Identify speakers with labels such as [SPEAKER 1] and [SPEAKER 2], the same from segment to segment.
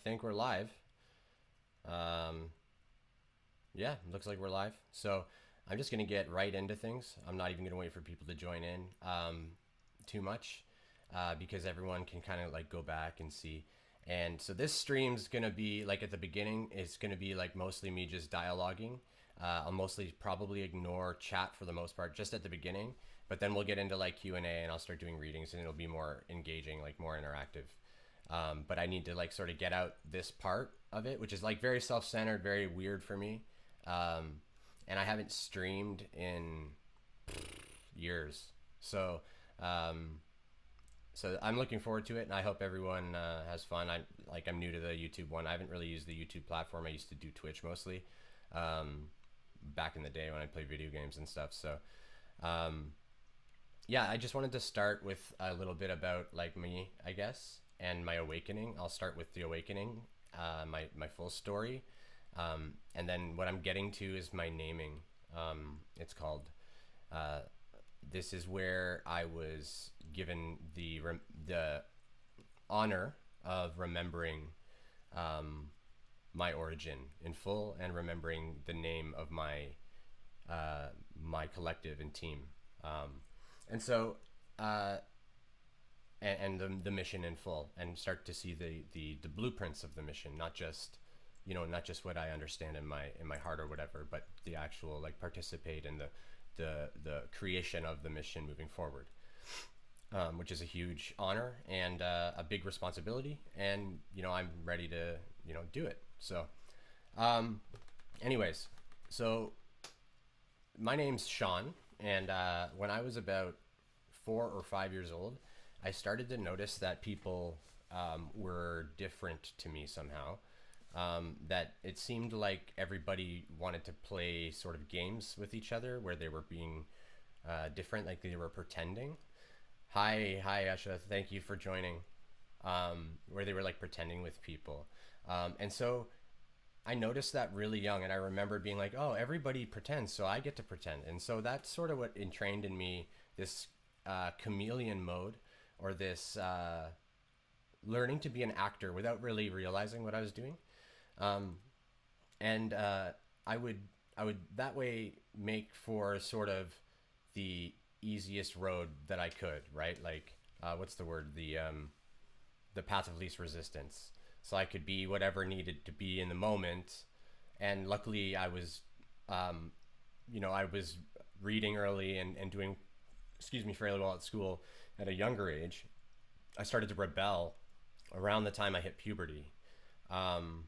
[SPEAKER 1] think we're live. Um, yeah, looks like we're live. So I'm just gonna get right into things. I'm not even gonna wait for people to join in too much because everyone can kind of like go back and see. And so this stream's gonna be like at the beginning. It's gonna be like mostly me just dialoguing. I'll mostly probably ignore chat for the most part, just at the beginning. But then we'll get into like Q&A, and I'll start doing readings, and it'll be more engaging, like more interactive. But I need to like sort of get out this part of it, which is like very self-centered, very weird for me. Um, and I haven't streamed in years, so um, so I'm looking forward to it, and I hope everyone has fun. I'm new to the YouTube one. I haven't really used the YouTube platform. I used to do Twitch mostly um, back in the day when I played video games and stuff. So um, yeah, I just wanted to start with a little bit about like me, I guess, and my awakening. I'll start with the awakening, my full story, and then what I'm getting to is my naming. It's called. Uh, this is where I was given the honor of remembering um, my origin in full and remembering the name of my collective and team. And so uh, and the mission in full, and start to see the blueprints of the mission, not just not just what I understand in my heart or whatever, but the actual like participate in the creation of the mission moving forward, which is a huge honor and a big responsibility, and I'm ready to do it. So um, anyways, so my name's Sean, and when I was about 4 or 5 years old, I started to notice that people were different to me somehow. That it seemed like everybody wanted to play sort of games with each other where they were being different, like they were pretending. Hi, Asha. Thank you for joining. Where they were like pretending with people, and so I noticed that really young, and I remember being like, "Oh, everybody pretends, so I get to pretend." And so that's sort of what entrained in me this chameleon mode, or this learning to be an actor without really realizing what I was doing. Um, and I would I would that way make for sort of the easiest road that I could, right? Like what's the word? The path of least resistance. So I could be whatever needed to be in the moment. And luckily, um, I was reading early and doing, excuse me, fairly well at school at a younger age. I started to rebel around the time I hit puberty. Um,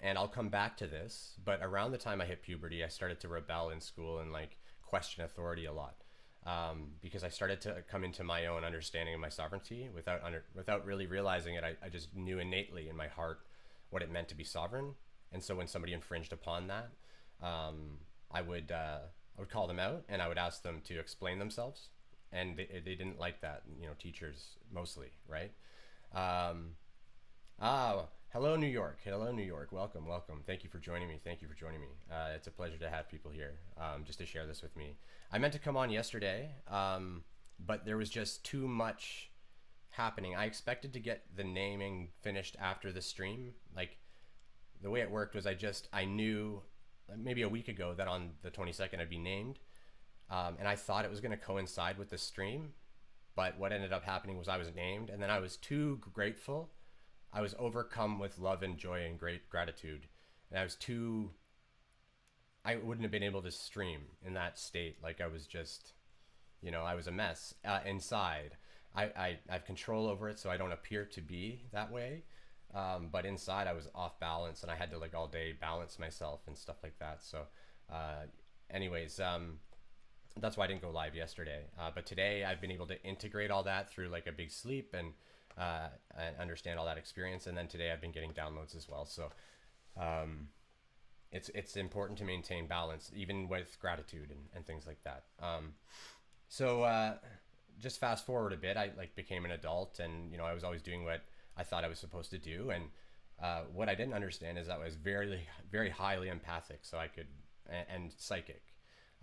[SPEAKER 1] and I'll come back to this, but around the time I hit puberty, I started to rebel in school and like question authority a lot, because I started to come into my own understanding of my sovereignty without really realizing it. I just knew innately in my heart what it meant to be sovereign, and so when somebody infringed upon that, I would call them out, and I would ask them to explain themselves, and they didn't like that. Teachers mostly, right? Um, Hello, New York. Hello, New York. Welcome, welcome. Thank you for joining me. Thank you for joining me. It's a pleasure to have people here, just to share this with me. I meant to come on yesterday, but there was just too much happening. I expected to get the naming finished after the stream. Like, the way it worked was I knew maybe a week ago that on the 22nd I'd be named, and I thought it was going to coincide with the stream, but what ended up happening was I was named, and then I was too grateful. I was overcome with love and joy and great gratitude, and I wouldn't have been able to stream in that state. Like, I was just, I was a mess inside. I have control over it, so I don't appear to be that way. But inside I was off balance, and I had to like all day balance myself and stuff like that. So uh, anyways, that's why I didn't go live yesterday. But today I've been able to integrate all that through like a big sleep, and understand all that experience. And then today I've been getting downloads as well. So um, it's important to maintain balance, even with gratitude and things like that. So just fast forward a bit, I like became an adult, and I was always doing what I thought I was supposed to do. And what I didn't understand is that I was very, very highly empathic. So I could, and psychic.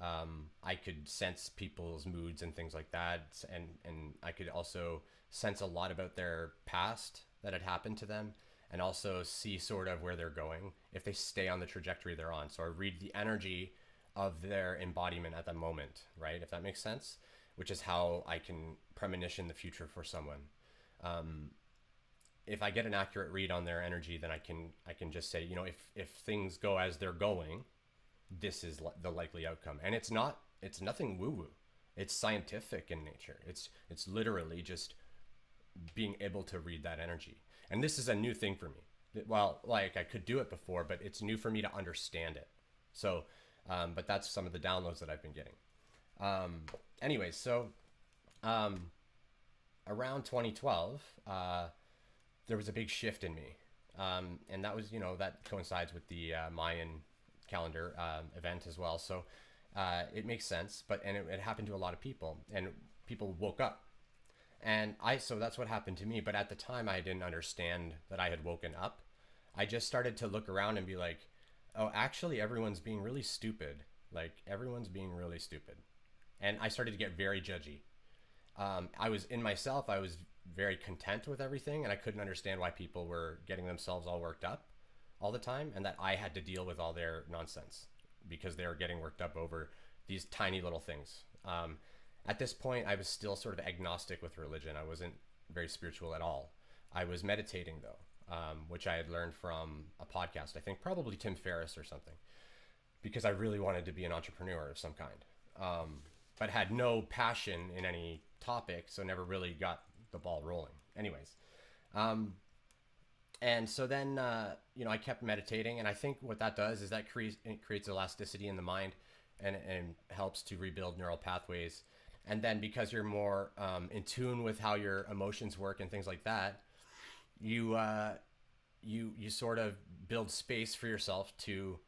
[SPEAKER 1] I could sense people's moods and things like that, and I could also sense a lot about their past that had happened to them, and also see sort of where they're going if they stay on the trajectory they're on. So I read the energy of their embodiment at the moment, right? If that makes sense, which is how I can premonition the future for someone. If I get an accurate read on their energy, then I can just say, you know, if things go as they're going, this is the likely outcome. And it's nothing woo woo. It's scientific in nature. It's literally just being able to read that energy. And this is a new thing for me. Well, like I could do it before, but it's new for me to understand it. So, but that's some of the downloads that I've been getting. Anyways, so around 2012, there was a big shift in me. And that was, you know, that coincides with the Mayan calendar event as well. So it makes sense, and it happened to a lot of people, and people woke up. And so that's what happened to me. But at the time, I didn't understand that I had woken up. I just started to look around and be like, oh, actually, everyone's being really stupid. Like, everyone's being really stupid. And I started to get very judgy. I was in myself, I was very content with everything, and I couldn't understand why people were getting themselves all worked up all the time, and that I had to deal with all their nonsense because they were getting worked up over these tiny little things. At this point, I was still sort of agnostic with religion. I wasn't very spiritual at all. I was meditating, though, which I had learned from a podcast, I think probably Tim Ferriss or something, because I really wanted to be an entrepreneur of some kind, but had no passion in any topic, so never really got the ball rolling. Anyways, and so then, you know, I kept meditating, and I think what that does is that it creates elasticity in the mind, and helps to rebuild neural pathways. And then because you're more in tune with how your emotions work and things like that, you sort of build space for yourself to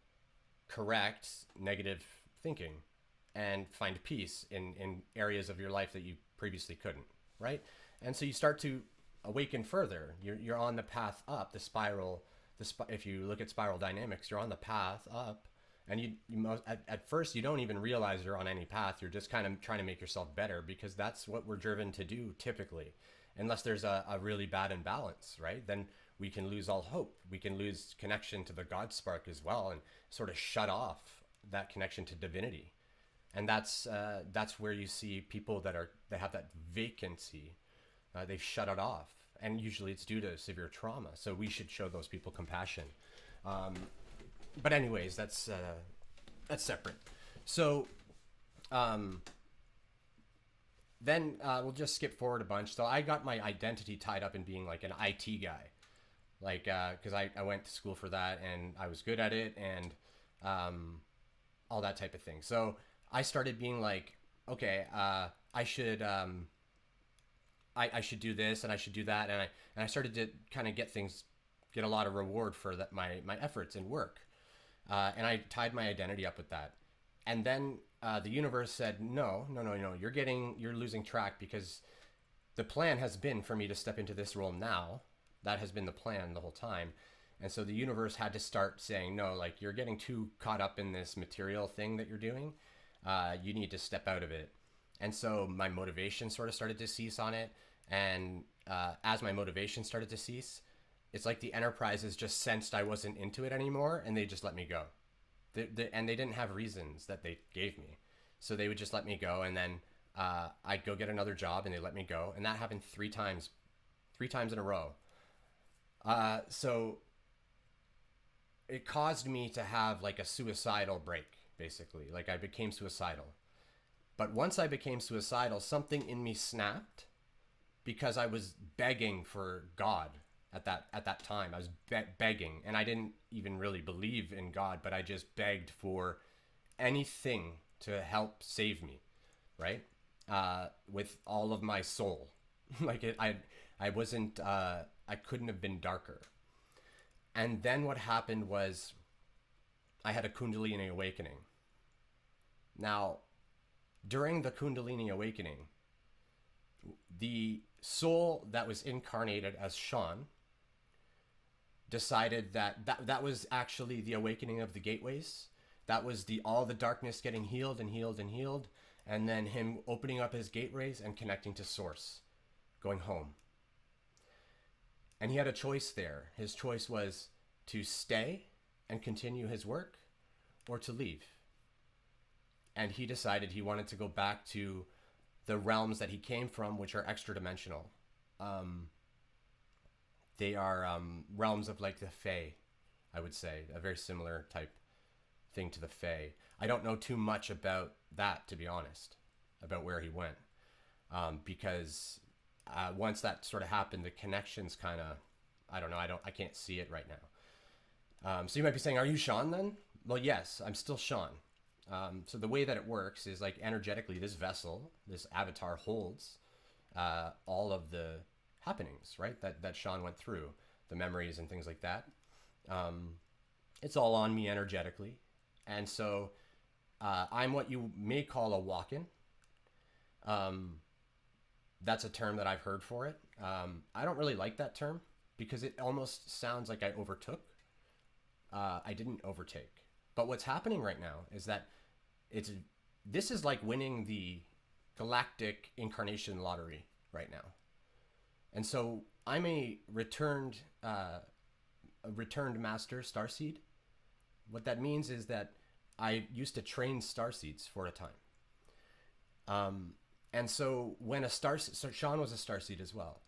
[SPEAKER 1] correct negative thinking and find peace in areas of your life that you previously couldn't, right? And so you start to awaken further. You're on the path up, the spiral. If you look at spiral dynamics, you're on the path up. And at first, you don't even realize you're on any path. You're just kind of trying to make yourself better, because that's what we're driven to do typically. Unless there's a really bad imbalance, right? Then we can lose all hope. We can lose connection to the God spark as well, and sort of shut off that connection to divinity. And that's where you see people that have that vacancy. They've shut it off, and usually it's due to severe trauma. So we should show those people compassion. But anyways, that's separate. So then we'll just skip forward a bunch. So I got my identity tied up in being like an IT guy, like because I went to school for that, and I was good at it, and all that type of thing. So I started being like, okay, I should do this, and I should do that, and I started to kind of get a lot of reward for that my efforts and work. And I tied my identity up with that. And then the universe said, no, you're losing track, because the plan has been for me to step into this role now. That has been the plan the whole time. And so the universe had to start saying, no, like, you're getting too caught up in this material thing that you're doing. You need to step out of it. And so my motivation sort of started to cease on it. And as my motivation started to cease, it's like the enterprises just sensed I wasn't into it anymore, and they just let me go. And they didn't have reasons that they gave me. So they would just let me go, and then I'd go get another job, and they let me go. And that happened three times in a row. So it caused me to have like a suicidal break, basically. Like, I became suicidal. But once I became suicidal, something in me snapped, because I was begging for God. At that time, I was begging, and I didn't even really believe in God, but I just begged for anything to help save me, right? With all of my soul. Like, I wasn't, I couldn't have been darker. And then what happened was I had a Kundalini Awakening. Now, during the Kundalini Awakening, the soul that was incarnated as Sean decided that was actually the awakening of the gateways. That was all the darkness getting healed and healed and healed, and then him opening up his gateways and connecting to source, going home. And he had a choice there. His choice was to stay and continue his work, or to leave. And he decided he wanted to go back to the realms that he came from, which are extra dimensional. They are realms of like the Fae, I would say, a very similar type thing to the Fae. I don't know too much about that, to be honest, about where he went, because once that sort of happened, the connections kind of, I don't know, I can't see it right now. So you might be saying, are you Sean then? Well, yes, I'm still Sean. So the way that it works is like energetically, this vessel, this avatar holds all of the happenings, right? That Sean went through, the memories and things like that. It's all on me energetically. And so I'm what you may call a walk-in. That's a term that I've heard for it. I don't really like that term because it almost sounds like I overtook. I didn't overtake. But what's happening right now is that this is like winning the galactic incarnation lottery right now. And so I'm a returned master starseed. What that means is that I used to train starseeds for a time. And so when so Sean was a starseed as well.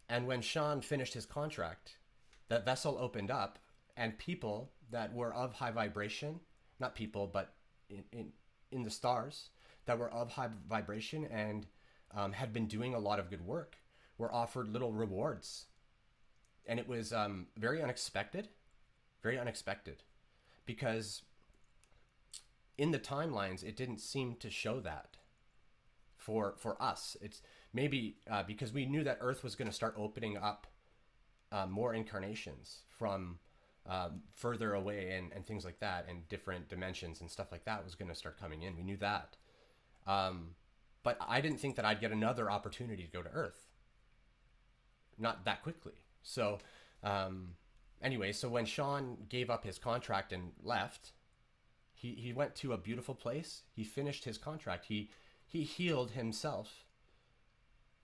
[SPEAKER 1] And when Sean finished his contract, that vessel opened up, and people that were of high vibration, not people, but in the stars that were of high vibration and had been doing a lot of good work, were offered little rewards. And it was very unexpected, because in the timelines, it didn't seem to show that for us. It's maybe because we knew that Earth was going to start opening up more incarnations from further away and things like that, and different dimensions and stuff like that was going to start coming in. We knew that. But I didn't think that I'd get another opportunity to go to Earth. Not that quickly. So anyway, so when Sean gave up his contract and left, he went to a beautiful place. He finished his contract. He healed himself.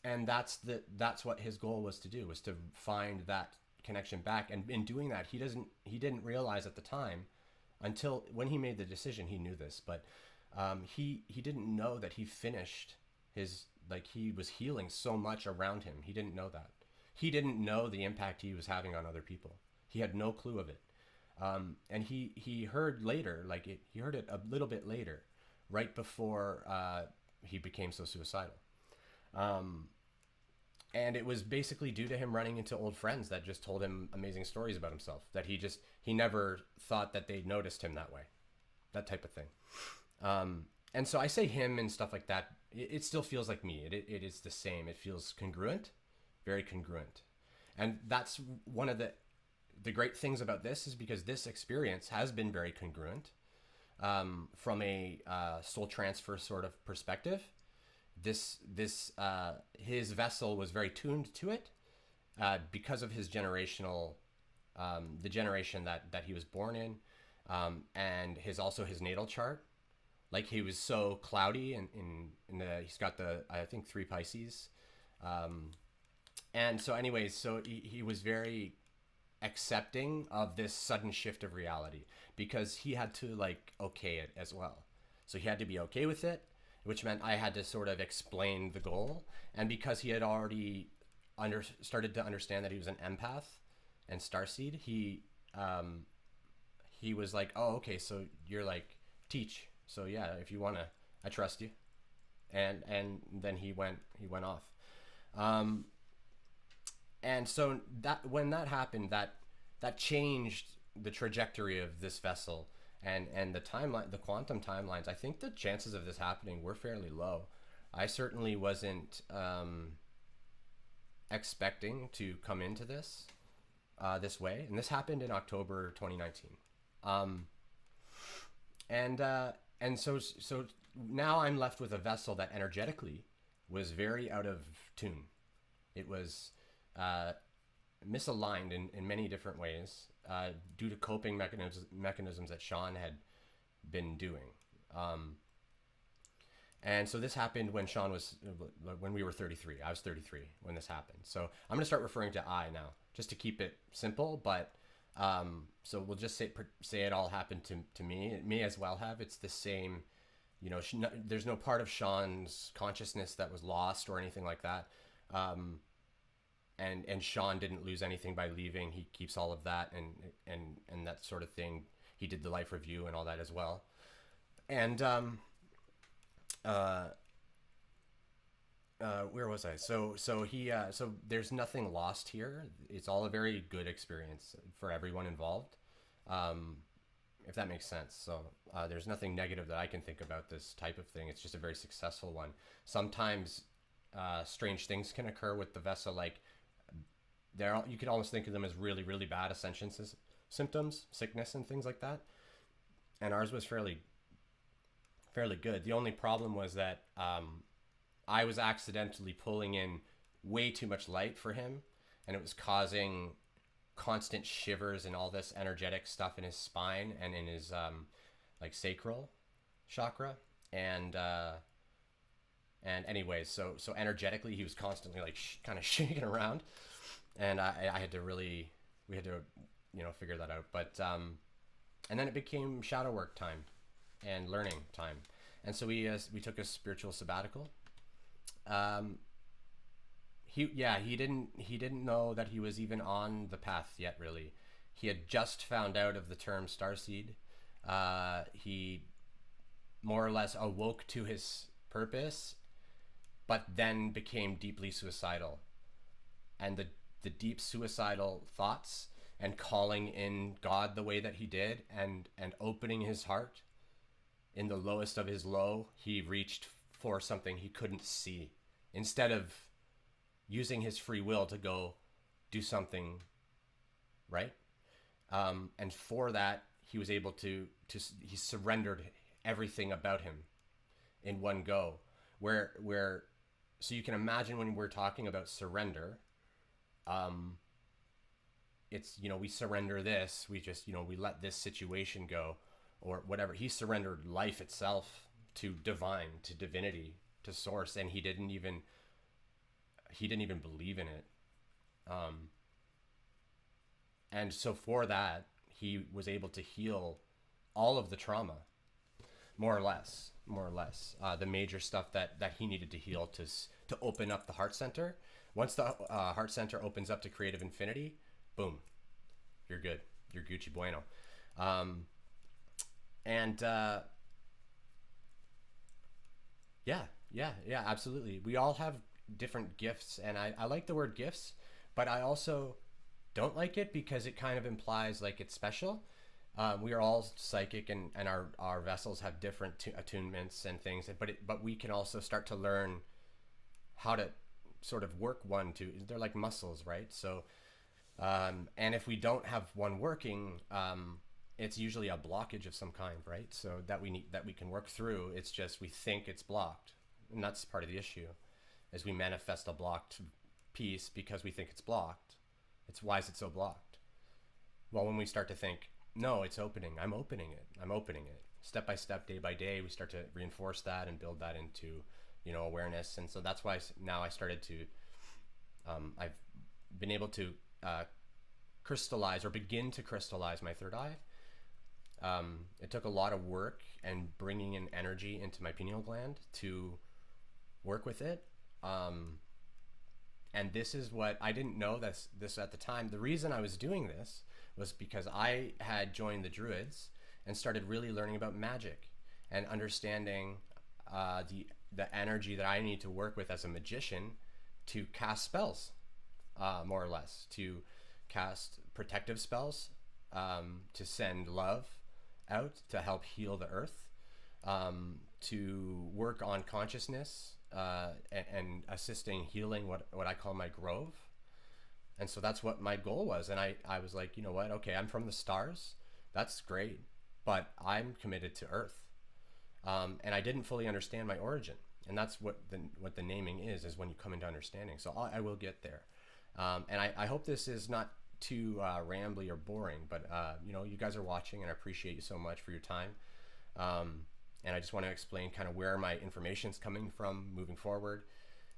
[SPEAKER 1] And that's what his goal was to do, was to find that connection back. And in doing that, he didn't realize at the time, until when he made the decision, he knew this, but he didn't know that he finished his, like, he was healing so much around him. He didn't know that. He didn't know the impact he was having on other people. He had no clue of it. And he heard later, he heard it a little bit later, right before he became so suicidal. And it was basically due to him running into old friends that just told him amazing stories about himself, that he never thought that they'd noticed him that way, that type of thing. And so I say him and stuff like that. It still feels like me. It is the same. It feels congruent, very congruent. And that's one of the great things about this, is because this experience has been very congruent from a soul transfer sort of perspective. His vessel was very tuned to it because of his generational, the generation that he was born in, and also his natal chart. Like, he was so cloudy, and he's got I think 3 Pisces, and so anyways, so he was very accepting of this sudden shift of reality, because he had to okay it as well. So he had to be okay with it, which meant I had to sort of explain the goal. And because he had already started to understand that he was an empath and starseed, he was like, oh, okay, so you're teach. So yeah, if you wanna, I trust you. And then he went off. And so when that happened, that changed the trajectory of this vessel. And the timeline, the quantum timelines, I think the chances of this happening were fairly low. I certainly wasn't expecting to come into this this way, and this happened in October 2019. And so now I'm left with a vessel that energetically was very out of tune. It was misaligned in many different ways, due to coping mechanisms that Sean had been doing. And so this happened when Sean was, when we were 33. I was 33 when this happened. So I'm going to start referring to I now, just to keep it simple. But so we'll just say it all happened to me as well have. It's the same, you know, there's no part of Sean's consciousness that was lost or anything like that. And Sean didn't lose anything by leaving. He keeps all of that and that sort of thing. He did the life review and all that as well. And where was I? So there's nothing lost here. It's all a very good experience for everyone involved, if that makes sense. So there's nothing negative that I can think about this type of thing. It's just a very successful one. Sometimes strange things can occur with the vessel, like you could almost think of them as really, really bad ascension symptoms, sickness and things like that. And ours was fairly good. The only problem was that I was accidentally pulling in way too much light for him, and it was causing constant shivers and all this energetic stuff in his spine and in his like sacral chakra. And anyways, so energetically he was constantly like kind of shaking around, and I had to really, we had to, you know, figure that out. But and then it became shadow work time and learning time. And so we took a spiritual sabbatical. He didn't know that he was even on the path yet, really. He had just found out of the term starseed. He more or less awoke to his purpose, but then became deeply suicidal. And the deep suicidal thoughts and calling in God the way that he did, and opening his heart in the lowest of his low, he reached for something he couldn't see, instead of using his free will to go do something right. And for that, he was able to he surrendered everything about him in one go. Where so you can imagine when we're talking about surrender, it's, you know, we surrender this, we just, you know, we let this situation go or whatever. He surrendered life itself to divine, to divinity, to source, and he didn't even believe in it. And so for that, he was able to heal all of the trauma, more or less, the major stuff that he needed to heal to open up the heart center. Once the heart center opens up to creative infinity, boom, you're good. You're Gucci Bueno. Yeah, absolutely. We all have different gifts, and I like the word gifts, but I also don't like it because it kind of implies like it's special. We are all psychic, and our vessels have different attunements and things, but we can also start to learn how to sort of work one to, they're like muscles, right? So and if we don't have one working, it's usually a blockage of some kind, right? So that we can work through. It's just we think it's blocked, and that's part of the issue, is we manifest a blocked piece because we think it's blocked. It's, why is it so blocked? Well, when we start to think, no, it's opening, I'm opening it step by step, day by day, we start to reinforce that and build that into, you know, awareness. And so that's why now I started to I've been able to crystallize, or begin to crystallize, my third eye. It took a lot of work and bringing in energy into my pineal gland to work with it. And this is what I didn't know this at the time. The reason I was doing this was because I had joined the Druids and started really learning about magic and understanding the energy that I need to work with as a magician to cast spells, more or less, to cast protective spells, to send love out to help heal the earth, to work on consciousness, and assisting healing what I call my grove. And so that's what my goal was. And I was like, you know what? Okay, I'm from the stars. That's great. But I'm committed to earth. And I didn't fully understand my origin. And that's what the naming is when you come into understanding. So I will get there. And I hope this is not too rambly or boring, but you know, you guys are watching, and I appreciate you so much for your time. and I just want to explain kind of where my information's coming from moving forward,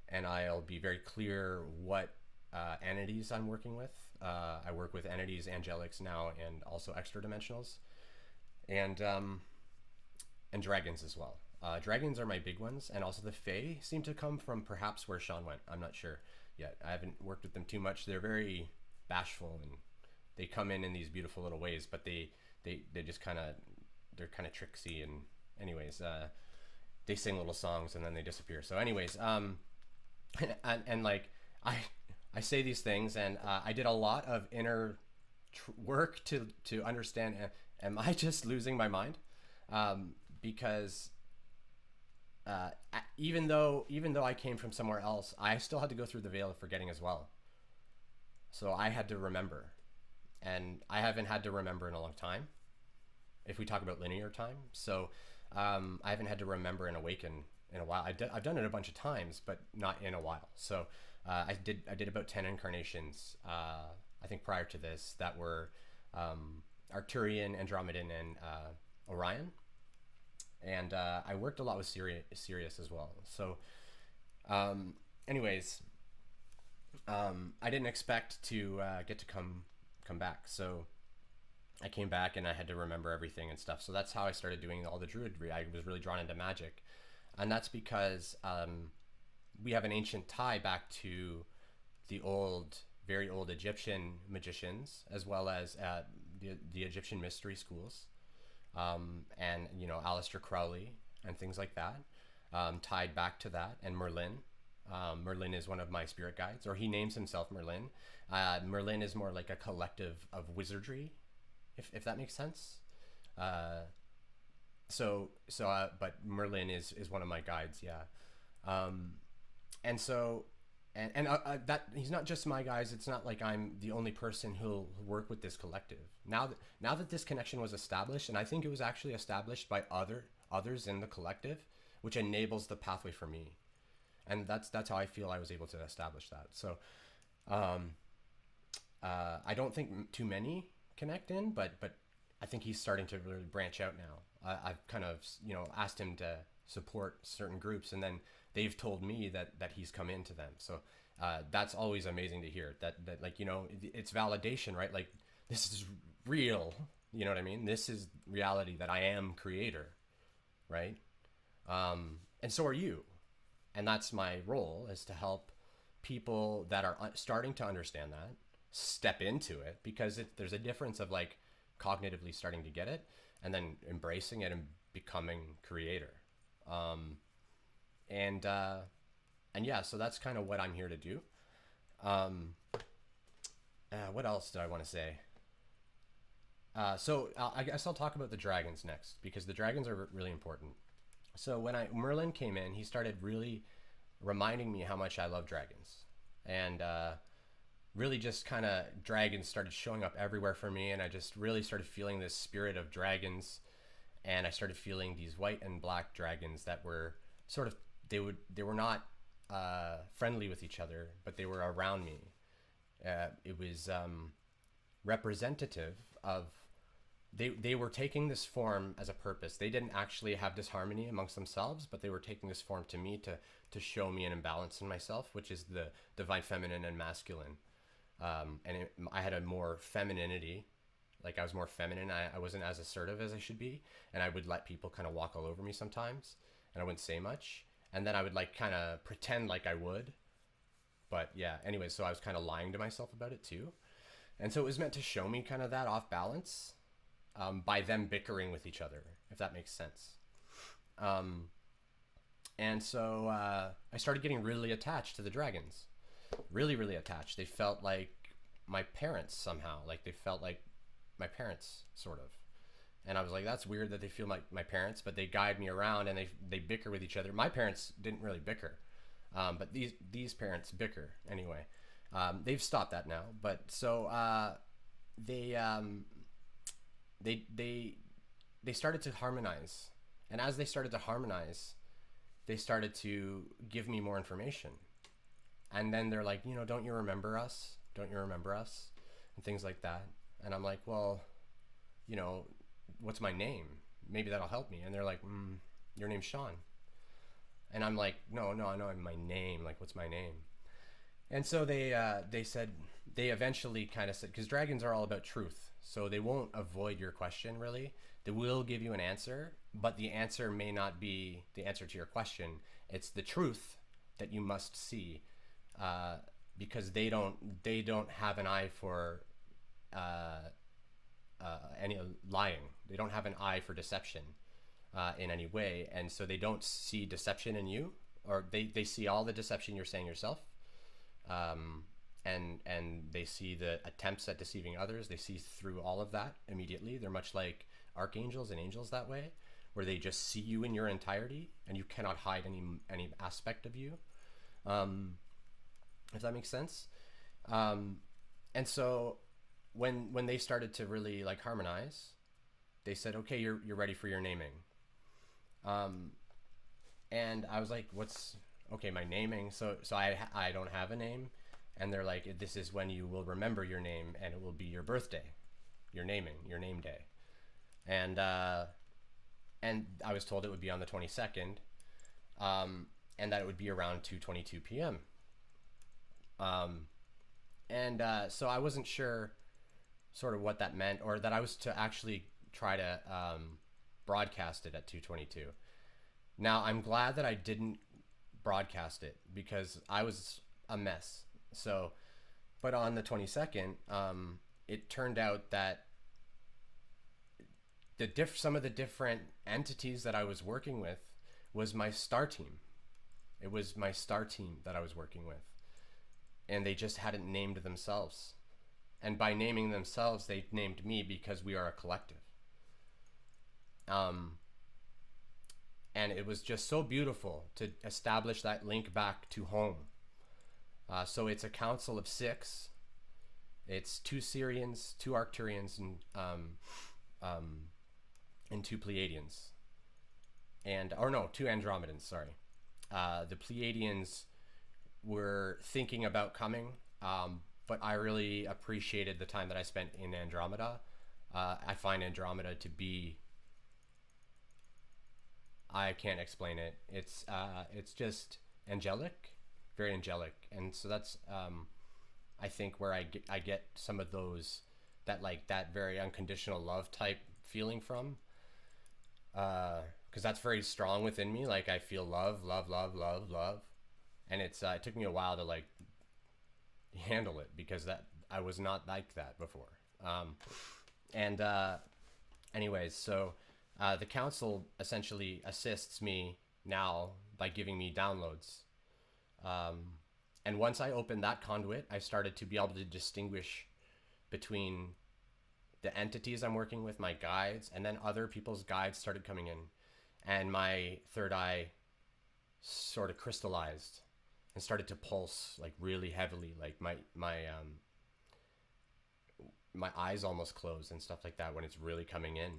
[SPEAKER 1] and I'll be very clear what entities I'm working with. I work with entities, angelics now, and also extra dimensionals, and dragons as well. Dragons are my big ones, and also the Fae seem to come from perhaps where Sean went. I'm not sure yet. I haven't worked with them too much. They're very bashful, and they come in these beautiful little ways, but they just kind of, they're kind of tricksy, and anyways, they sing little songs and then they disappear. So anyways, and like I say these things, and I did a lot of inner work to understand, am I just losing my mind? Because even though I came from somewhere else, I still had to go through the veil of forgetting as well. So I had to remember, and I haven't had to remember in a long time, if we talk about linear time. So I haven't had to remember and awaken in a while. I've done it a bunch of times, but not in a while. So I did about 10 incarnations, I think, prior to this, that were Arcturian, Andromedan, and Orion. And I worked a lot with Sirius as well. So anyways, I didn't expect to get to come back. So I came back and I had to remember everything and stuff. So that's how I started doing all the druidry. I was really drawn into magic. And that's because we have an ancient tie back to the very old Egyptian magicians, as well as the Egyptian mystery schools. And, you know, Aleister Crowley and things like that, tied back to that. And Merlin. Merlin is one of my spirit guides, or he names himself Merlin. Merlin is more like a collective of wizardry, if that makes sense. But Merlin is one of my guides, yeah. And so, and that he's not just my guys. It's not like I'm the only person who'll work with this collective. Now that this connection was established, and I think it was actually established by others in the collective, which enables the pathway for me. And that's how I feel I was able to establish that. So, I don't think too many connect in, but I think he's starting to really branch out now. I've kind of, you know, asked him to support certain groups, and then they've told me that he's come into them. So that's always amazing to hear. That like, you know, it's validation, right? Like, this is real. You know what I mean? This is reality, that I am creator, right? And so are you. And that's my role, is to help people that are starting to understand that step into it, because there's a difference of like cognitively starting to get it and then embracing it and becoming creator. And yeah, so that's kind of what I'm here to do. What else did I want to say? So I guess I'll talk about the dragons next, because the dragons are really important. So when Merlin came in, he started really reminding me how much I love dragons, and really just kind of dragons started showing up everywhere for me, and I just really started feeling this spirit of dragons, and I started feeling these white and black dragons that were sort of, they were not friendly with each other, but they were around me. It was representative of, they were taking this form as a purpose. They didn't actually have disharmony amongst themselves, but they were taking this form to me to show me an imbalance in myself, which is the divine feminine and masculine. I had a more femininity, like I was more feminine. I wasn't as assertive as I should be, and I would let people kind of walk all over me sometimes, and I wouldn't say much, and then I would like kind of pretend like I would. But yeah, anyway, so I was kind of lying to myself about it too. And so it was meant to show me kind of that off balance, by them bickering with each other, if that makes sense. And so I started getting really attached to the dragons. Really, really attached. They felt like my parents somehow. Like they felt like my parents, sort of. And I was like, that's weird that they feel like my parents, but they guide me around and they bicker with each other. My parents didn't really bicker, but these parents bicker anyway. They've stopped that now, but so they started to harmonize, and as they started to harmonize, they started to give me more information. And then they're like, you know, don't you remember us? Don't you remember us? And things like that. And I'm like, well, you know, what's my name? Maybe that'll help me. And they're like, your name's Sean. And I'm like, no, my name. Like, what's my name? And so they said, they eventually kind of said, because dragons are all about truth. So they won't avoid your question, really. They will give you an answer, but the answer may not be the answer to your question. It's the truth that you must see, because they don't have an eye for any lying. They don't have an eye for deception in any way, and so they don't see deception in you, or they see all the deception you're saying yourself, and they see the attempts at deceiving others. They see through all of that immediately. They're much like archangels and angels that way, where they just see you in your entirety, and you cannot hide any aspect of you. If that makes sense. And so when they started to really like harmonize, they said, okay, you're ready for your naming. And I was like, what's okay, my naming? So I don't have a name. And they're like, this is when you will remember your name, and it will be your birthday, your naming, your name day. And I was told it would be on the 22nd, and that it would be around 2:22 p.m. So I wasn't sure sort of what that meant, or that I was to actually try to broadcast it at 2:22. Now, I'm glad that I didn't broadcast it, because I was a mess. So, but on the 22nd, it turned out that some of the different entities that I was working with was my star team. It was my star team that I was working with, and they just hadn't named themselves. And by naming themselves, they named me because we are a collective. And it was just so beautiful to establish that link back to home. So it's a council of 6. It's 2 Sirians, 2 Arcturians, and 2 Pleiadians. 2 Andromedans, sorry. The Pleiadians were thinking about coming, but I really appreciated the time that I spent in Andromeda. I find Andromeda to be, I can't explain it. It's just angelic, very angelic, and so that's I think where I get some of those, that very unconditional love type feeling from, because that's very strong within me. Like, I feel love, and it took me a while to like handle it, because that I was not like that before. Anyways, so the council essentially assists me now by giving me downloads. And once I opened that conduit, I started to be able to distinguish between the entities I'm working with, my guides, and then other people's guides started coming in, and my third eye sort of crystallized and started to pulse like really heavily, like my eyes almost closed and stuff like that when it's really coming in.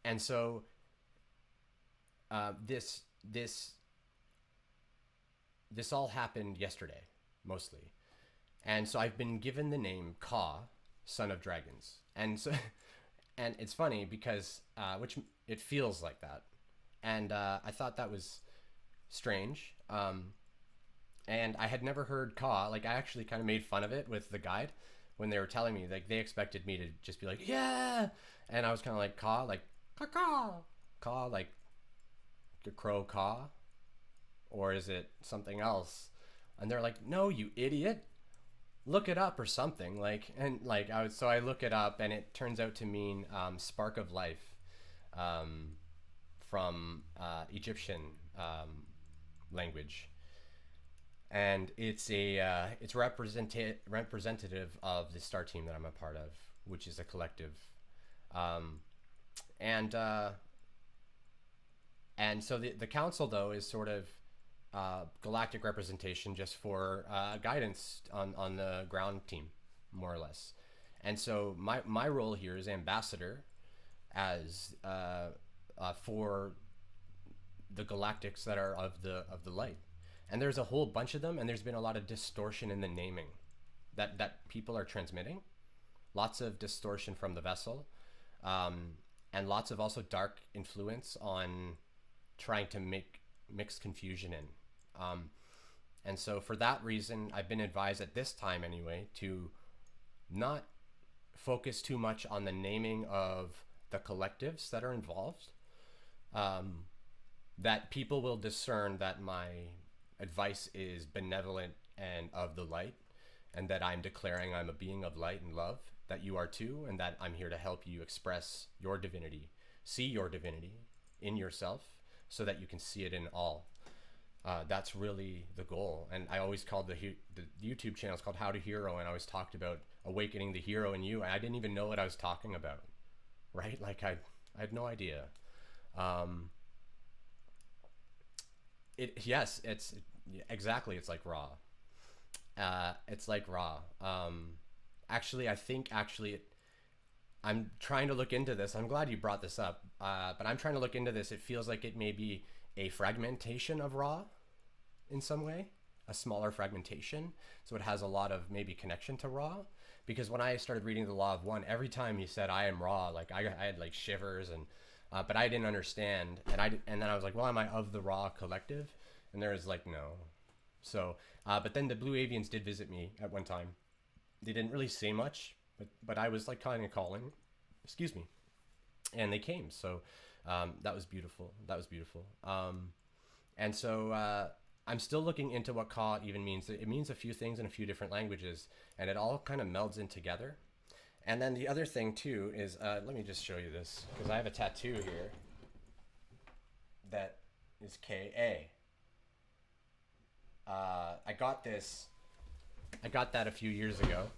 [SPEAKER 1] And so this all happened yesterday, mostly. And so I've been given the name Ka, Son of Dragons. And so, and it's funny because, which it feels like that. And I thought that was strange. And I had never heard Ka. Like, I actually kind of made fun of it with the guide when they were telling me, like, they expected me to just be like, yeah. And I was kind of like, Ka, like, Ka, Ka, like the crow Ka, or is it something else? And they're like, no, you idiot, look it up or something. Like, and like so I look it up, and it turns out to mean spark of life, from Egyptian language, and it's representative of the star team that I'm a part of, which is a collective. And so the council, though, is sort of galactic representation just for guidance on the ground team, more or less. And so my role here is ambassador, as for the galactics that are of the light. And there's a whole bunch of them, and there's been a lot of distortion in the naming that people are transmitting. Lots of distortion from the vessel. and lots of also dark influence on trying to mix confusion in. And so for that reason, I've been advised at this time anyway to not focus too much on the naming of the collectives that are involved. That people will discern that my advice is benevolent and of the light, and that I'm declaring I'm a being of light and love, that you are too, and that I'm here to help you express your divinity, see your divinity in yourself, so that you can see it in all. That's really the goal. And I always called the YouTube channel, it's called How to Hero, and I always talked about awakening the hero in you. I didn't even know what I was talking about, right? Like I had no idea. Yes, exactly. It's like raw. It's like raw. Actually, I'm trying to look into this. I'm glad you brought this up. But I'm trying to look into this. It feels like it may be a fragmentation of raw in some way, a smaller fragmentation. So it has a lot of maybe connection to raw. Because when I started reading the Law of One, every time he said, I am raw, like I had like shivers, and but I didn't understand. And then I was like, well, am I of the raw collective? And there was like, no. So, but then the Blue Avians did visit me at one time. They didn't really say much, but I was like kind of calling, excuse me, and they came. So that was beautiful. That was beautiful. And so I'm still looking into what ka even means. It means a few things in a few different languages, and it all kind of melds in together. And then the other thing too is, let me just show you this, because I have a tattoo here that is K-A. I got that a few years ago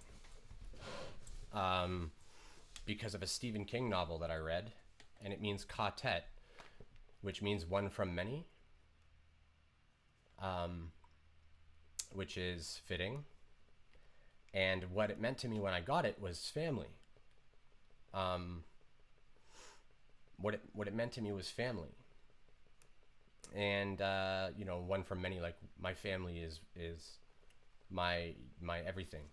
[SPEAKER 1] because of a Stephen King novel that I read, and it means Ka-Tet, which means one from many, which is fitting. And what it meant to me when I got it was family. What it meant to me was family. And you know, one from many, like my family is my everything.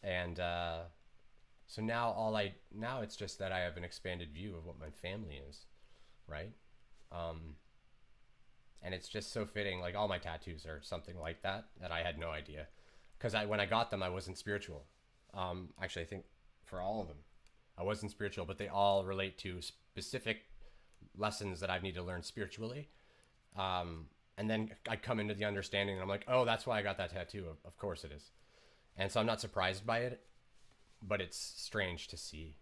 [SPEAKER 1] And so now now it's just that I have an expanded view of what my family is, right? And it's just so fitting. Like all my tattoos are something like that I had no idea, because when I got them I wasn't spiritual. Actually, I think for all of them I wasn't spiritual, but they all relate to specific lessons that I need to learn spiritually. And then I come into the understanding and I'm like, oh, that's why I got that tattoo. Of course it is. And so I'm not surprised by it, but it's strange to see.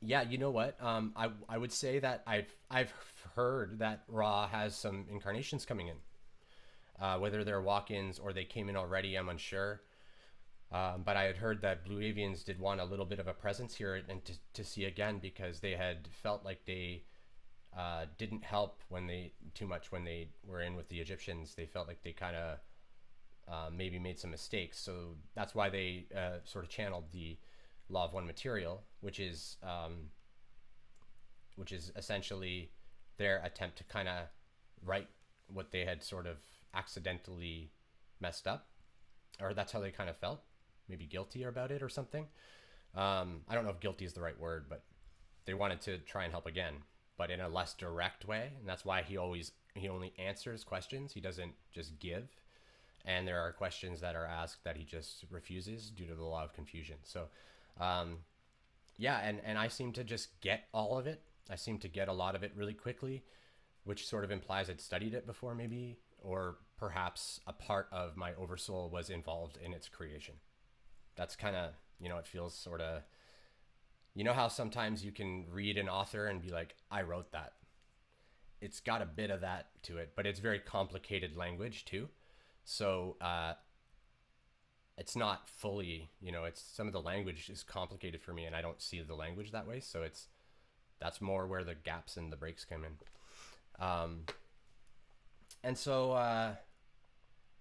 [SPEAKER 1] Yeah, you know what? I would say that I've heard that Ra has some incarnations coming in. Whether they're walk-ins or they came in already, I'm unsure. But I had heard that Blue Avians did want a little bit of a presence here and to see again, because they had felt like they didn't help too much when they were in with the Egyptians. They felt like they kind of maybe made some mistakes. So that's why they sort of channeled the Law of One material, which is essentially their attempt to kind of right what they had sort of accidentally messed up, or that's how they kind of felt, maybe guilty about it or something. I don't know if guilty is the right word, but they wanted to try and help again, but in a less direct way. And that's why he only answers questions. He doesn't just give. And there are questions that are asked that he just refuses due to the law of confusion. So yeah, and I seem to just get all of it. I seem to get a lot of it really quickly, which sort of implies I'd studied it before maybe, or perhaps a part of my oversoul was involved in its creation. That's kind of, it feels sort of, how sometimes you can read an author and be like, I wrote that. It's got a bit of that to it, but it's very complicated language too. So it's not fully, it's some of the language is complicated for me and I don't see the language that way. So that's more where the gaps and the breaks come in. And so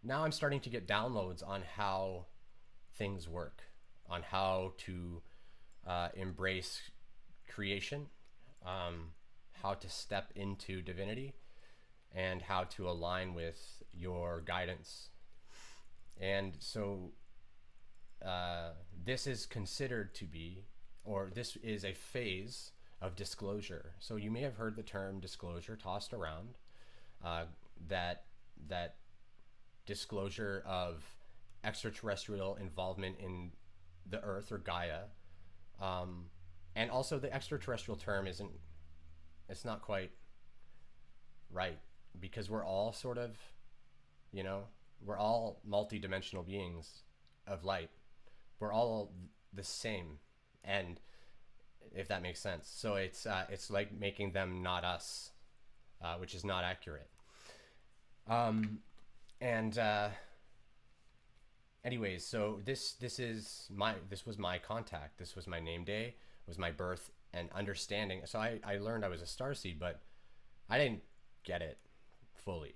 [SPEAKER 1] now I'm starting to get downloads on how things work, on how to embrace creation, how to step into divinity, and how to align with your guidance. And so this is considered to be or this is a phase of disclosure. So you may have heard the term disclosure tossed around. That disclosure of extraterrestrial involvement in the Earth or Gaia, and also the extraterrestrial term it's not quite right, because we're all sort of, we're all multi-dimensional beings of light. We're all the same, and if that makes sense. So it's like making them not us, which is not accurate. Anyways, so this was my contact. This was my name day, was my birth and understanding. So I learned I was a starseed, but I didn't get it fully.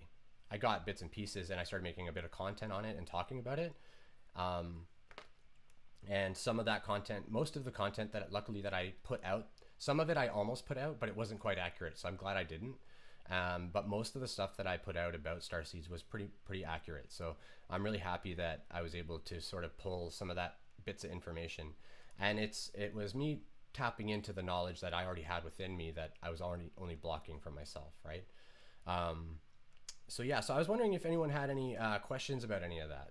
[SPEAKER 1] I got bits and pieces, and I started making a bit of content on it and talking about it. And some of that content, most of the content that luckily that I put out, some of it I almost put out, but it wasn't quite accurate. So I'm glad I didn't. But most of the stuff that I put out about starseeds was pretty accurate. So I'm really happy that I was able to sort of pull some of that bits of information. And it was me tapping into the knowledge that I already had within me that I was already only blocking from myself, right? So yeah, so I was wondering if anyone had any questions about any of that.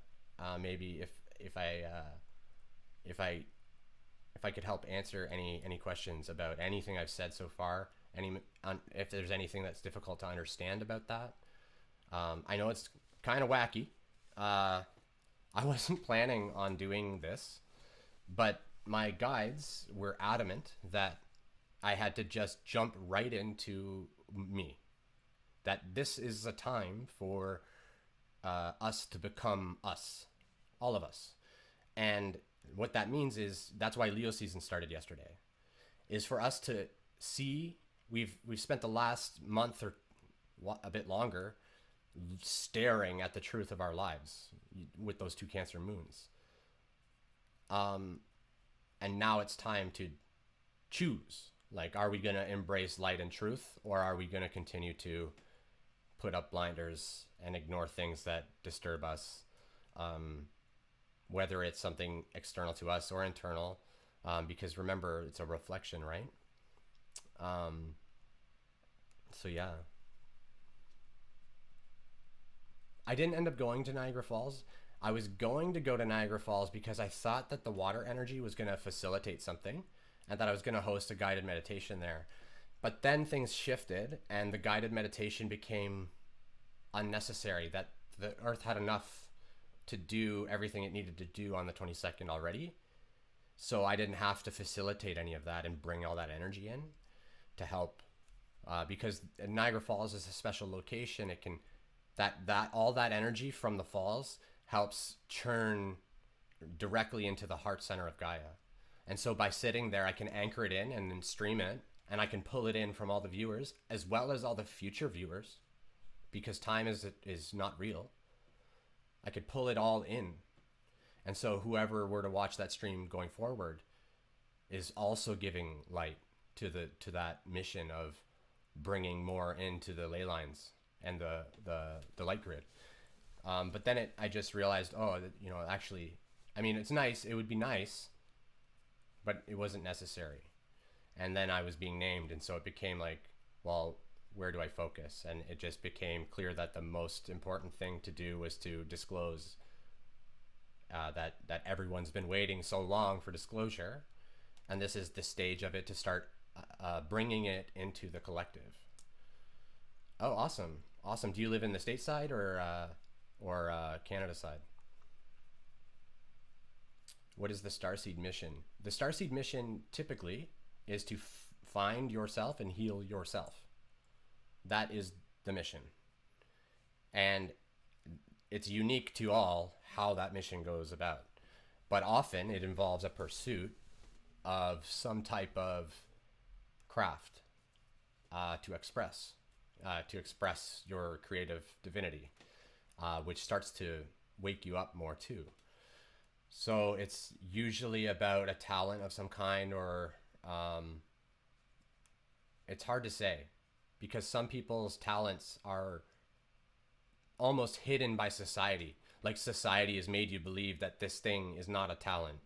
[SPEAKER 1] Maybe if I could help answer any questions about anything I've said so far. If there's anything that's difficult to understand about that. I know it's kind of wacky. I wasn't planning on doing this, but my guides were adamant that I had to just jump right into me. That this is a time for us to become us, all of us. And what that means is, that's why Leo season started yesterday, is for us to see. We've spent the last month or a bit longer staring at the truth of our lives with those 2 Cancer moons. And now it's time to choose. Like, are we going to embrace light and truth, or are we going to continue to put up blinders and ignore things that disturb us? Whether it's something external to us or internal, because remember, it's a reflection, right? So yeah, I didn't end up going to Niagara Falls. I was going to go to Niagara Falls because I thought that the water energy was going to facilitate something, and that I was going to host a guided meditation there. But then things shifted, and the guided meditation became unnecessary. That the Earth had enough to do everything it needed to do on the 22nd already. So I didn't have to facilitate any of that and bring all that energy in to help, because Niagara Falls is a special location. It can, that all that energy from the falls helps churn directly into the heart center of Gaia. And so by sitting there, I can anchor it in and then stream it, and I can pull it in from all the viewers as well as all the future viewers, because time is not real. I could pull it all in. And so whoever were to watch that stream going forward is also giving light to that mission of bringing more into the ley lines and the light grid. But then I just realized, actually, I mean, it's nice. It would be nice, but it wasn't necessary. And then I was being named. And so it became like, well, where do I focus? And it just became clear that the most important thing to do was to disclose that everyone's been waiting so long for disclosure. And this is the stage of it to start bringing it into the collective. Oh, awesome. Awesome. Do you live in the state side or Canada side? What is the Starseed mission? The Starseed mission typically is to find yourself and heal yourself. That is the mission. And it's unique to all how that mission goes about. But often it involves a pursuit of some type of craft to express your creative divinity, which starts to wake you up more too. So it's usually about a talent of some kind, or it's hard to say, because some people's talents are almost hidden by society. Like society has made you believe that this thing is not a talent,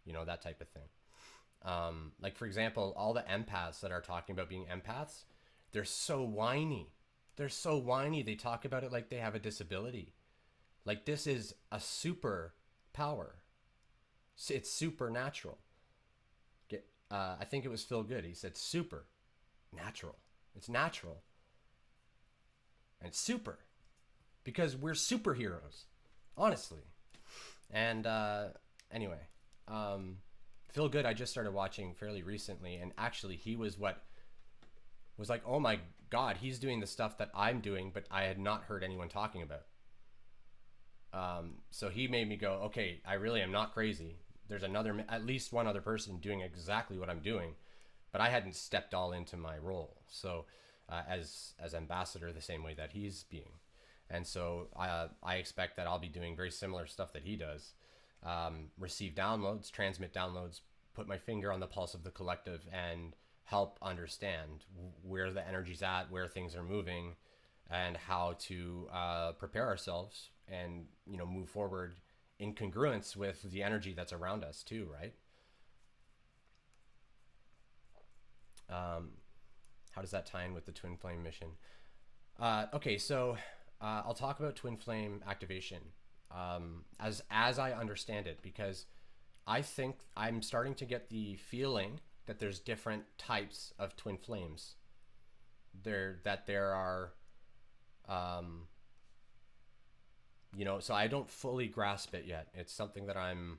[SPEAKER 1] that type of thing. Like, for example, all the empaths that are talking about being empaths, they're so whiny. They're so whiny. They talk about it like they have a disability. Like, this is a super power. It's supernatural. I think it was Phil Good. He said super natural. It's natural. And it's super. Because we're superheroes. Honestly. And anyway, Phil Good, I just started watching fairly recently. And actually, he was what was like, oh my God, he's doing the stuff that I'm doing, but I had not heard anyone talking about. So he made me go, okay, I really am not crazy. There's at least one other person doing exactly what I'm doing, but I hadn't stepped all into my role. So as ambassador, the same way that he's being. And so I expect that I'll be doing very similar stuff that he does. Receive downloads, transmit downloads, put my finger on the pulse of the collective and help understand where the energy's at, where things are moving, and how to prepare ourselves and, you know, move forward in congruence with the energy that's around us too, right? How does that tie in with the twin flame mission? Okay, so I'll talk about twin flame activation as I understand it, because I think I'm starting to get the feeling that there's different types of twin flames. There are, you know, so I don't fully grasp it yet. It's something that I'm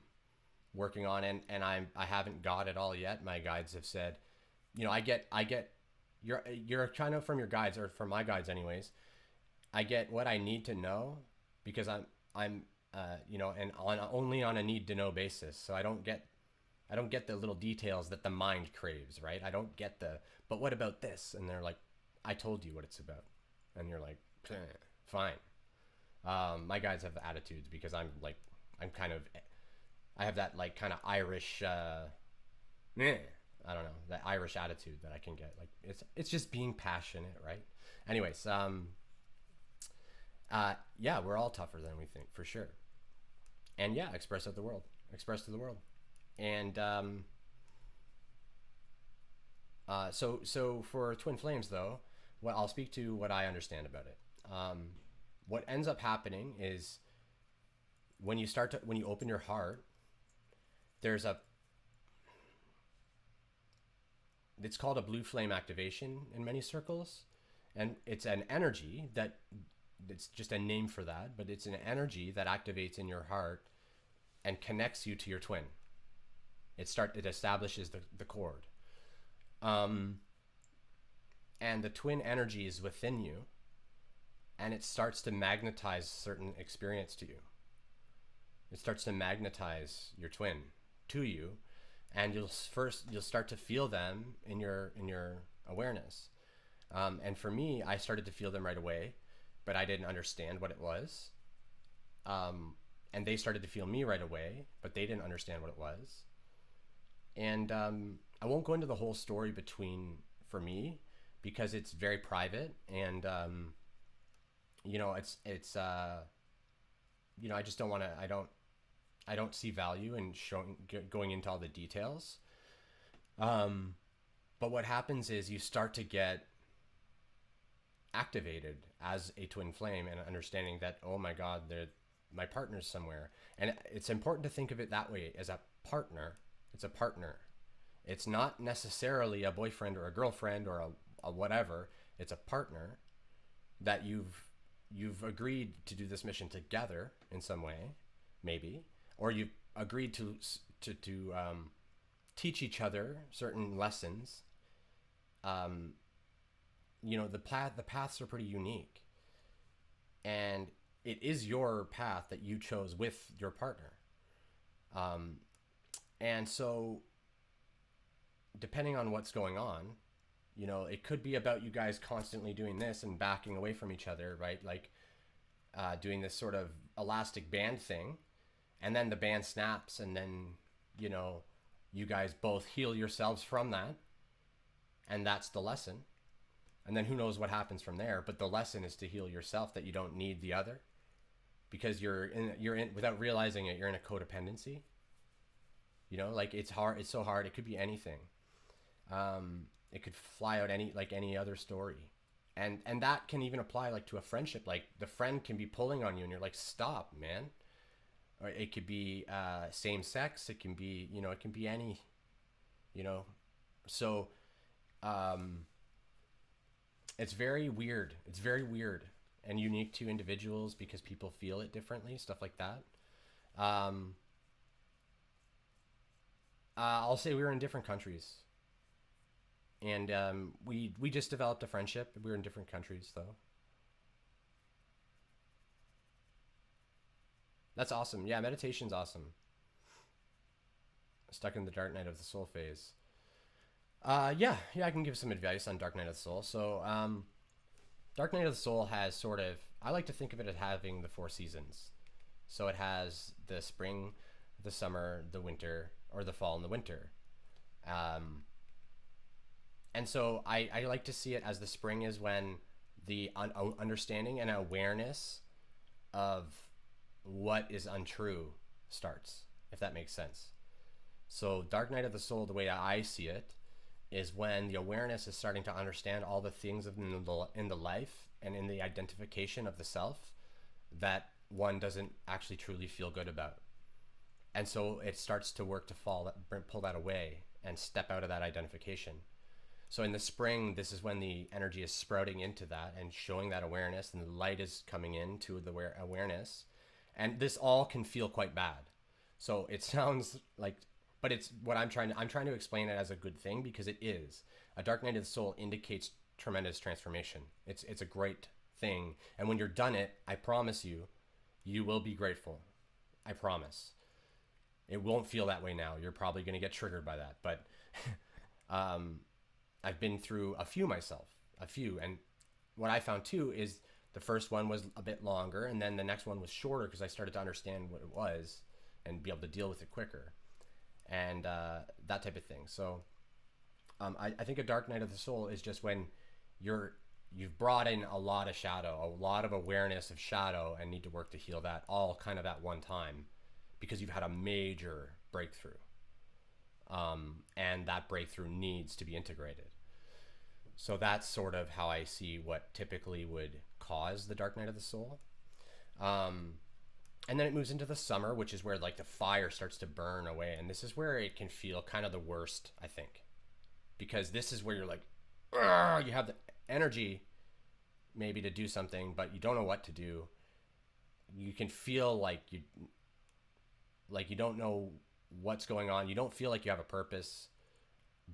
[SPEAKER 1] working on, and I haven't got it all yet. My guides have said, you know, I get you're kind of from your guides, or from my guides anyways. I get what I need to know because I'm you know, and only on a need to know basis. So I don't get the little details that the mind craves, right? I don't get but what about this? And they're like, I told you what it's about. And you're like, fine. My guides have attitudes because I have that like kind of Irish, I don't know, that Irish attitude that I can get. Like it's just being passionate, right? Anyways, yeah, we're all tougher than we think, for sure. And yeah, express to the world. And so for twin flames though, well, I'll speak to what I understand about it. What ends up happening is when you open your heart, it's called a blue flame activation in many circles, and it's an energy that it's just a name for that, but it's an energy that activates in your heart and connects you to your twin. It establishes the cord. And the twin energy is within you, and it starts to magnetize certain experience to you. It starts to magnetize your twin to you, and you'll start to feel them in your awareness. And for me, I started to feel them right away, but I didn't understand what it was. And they started to feel me right away, but they didn't understand what it was. And I won't go into the whole story for me, because it's very private, and you know, it's you know, I just don't want to. I don't see value in going into all the details. But what happens is you start to get activated as a twin flame, and understanding that, oh my God, my partner's somewhere. And it's important to think of it that way, as a partner. It's a partner. It's not necessarily a boyfriend or a girlfriend or a whatever. It's a partner that you've agreed to do this mission together in some way, maybe, or you've agreed to teach each other certain lessons. You know, the paths are pretty unique, and it is your path that you chose with your partner. And so depending on what's going on, you know, it could be about you guys constantly doing this and backing away from each other, right? Like doing this sort of elastic band thing, and then the band snaps, and then, you know, you guys both heal yourselves from that, and that's the lesson. And then who knows what happens from there, but the lesson is to heal yourself, that you don't need the other, because you're in without realizing it, you're in a codependency. You know, like it's hard. It's so hard. It could be anything. It could fly out any other story, and that can even apply like to a friendship. Like the friend can be pulling on you, and you're like, stop, man. Or it could be same sex. It can be, you know, it can be any, you know. So it's very weird. It's very weird and unique to individuals because people feel it differently. Stuff like that. Um, I'll say we were in different countries, and we just developed a friendship. We were in different countries though. That's awesome. Yeah, meditation's awesome. Stuck in the dark night of the soul phase. Yeah, I can give some advice on Dark Night of the Soul. So, Dark Night of the Soul has sort of, I like to think of it as having the four seasons. So it has the spring, the summer, the winter, or the fall and the winter. Um, and so I like to see it as the spring is when the understanding and awareness of what is untrue starts, if that makes sense. So, Dark Night of the Soul, the way I see it, is when the awareness is starting to understand all the things in the life and in the identification of the self that one doesn't actually truly feel good about. And so it starts to work to pull that away and step out of that identification. So in the spring, this is when the energy is sprouting into that and showing that awareness, and the light is coming into the awareness. And this all can feel quite bad. So it sounds like, but it's what I'm trying to explain it as a good thing, because it is. A dark night of the soul indicates tremendous transformation. It's a great thing. And when you're done it, I promise you, you will be grateful. I promise. It won't feel that way now. You're probably going to get triggered by that. But I've been through a few myself, And what I found too is the first one was a bit longer, and then the next one was shorter because I started to understand what it was and be able to deal with it quicker, and that type of thing. So I think a dark night of the soul is just when you've brought in a lot of shadow, a lot of awareness of shadow, and need to work to heal that all kind of at one time, because you've had a major breakthrough, and that breakthrough needs to be integrated. So that's sort of how I see what typically would cause the dark night of the soul. And then it moves into the summer, which is where like the fire starts to burn away. And this is where it can feel kind of the worst, I think, because this is where you're like, you have the energy maybe to do something, but you don't know what to do. You can feel like you don't know what's going on. You don't feel like you have a purpose,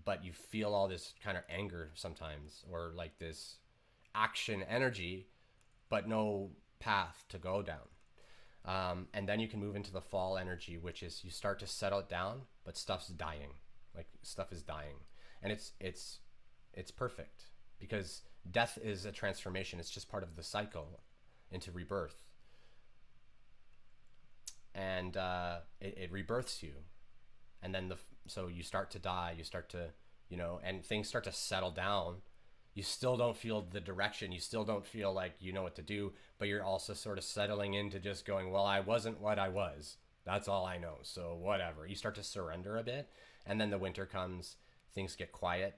[SPEAKER 1] but you feel all this kind of anger sometimes, or like this action energy, but no path to go down. And then you can move into the fall energy, which is you start to settle it down, but stuff's dying. Like stuff is dying, and it's perfect, because death is a transformation. It's just part of the cycle into rebirth, and it rebirths you. And then so you start to die, you start to, and things start to settle down. You still don't feel the direction. You still don't feel like you know what to do, but you're also sort of settling into just going, well, I wasn't what I was. That's all I know. So whatever. You start to surrender a bit. And then the winter comes, things get quiet.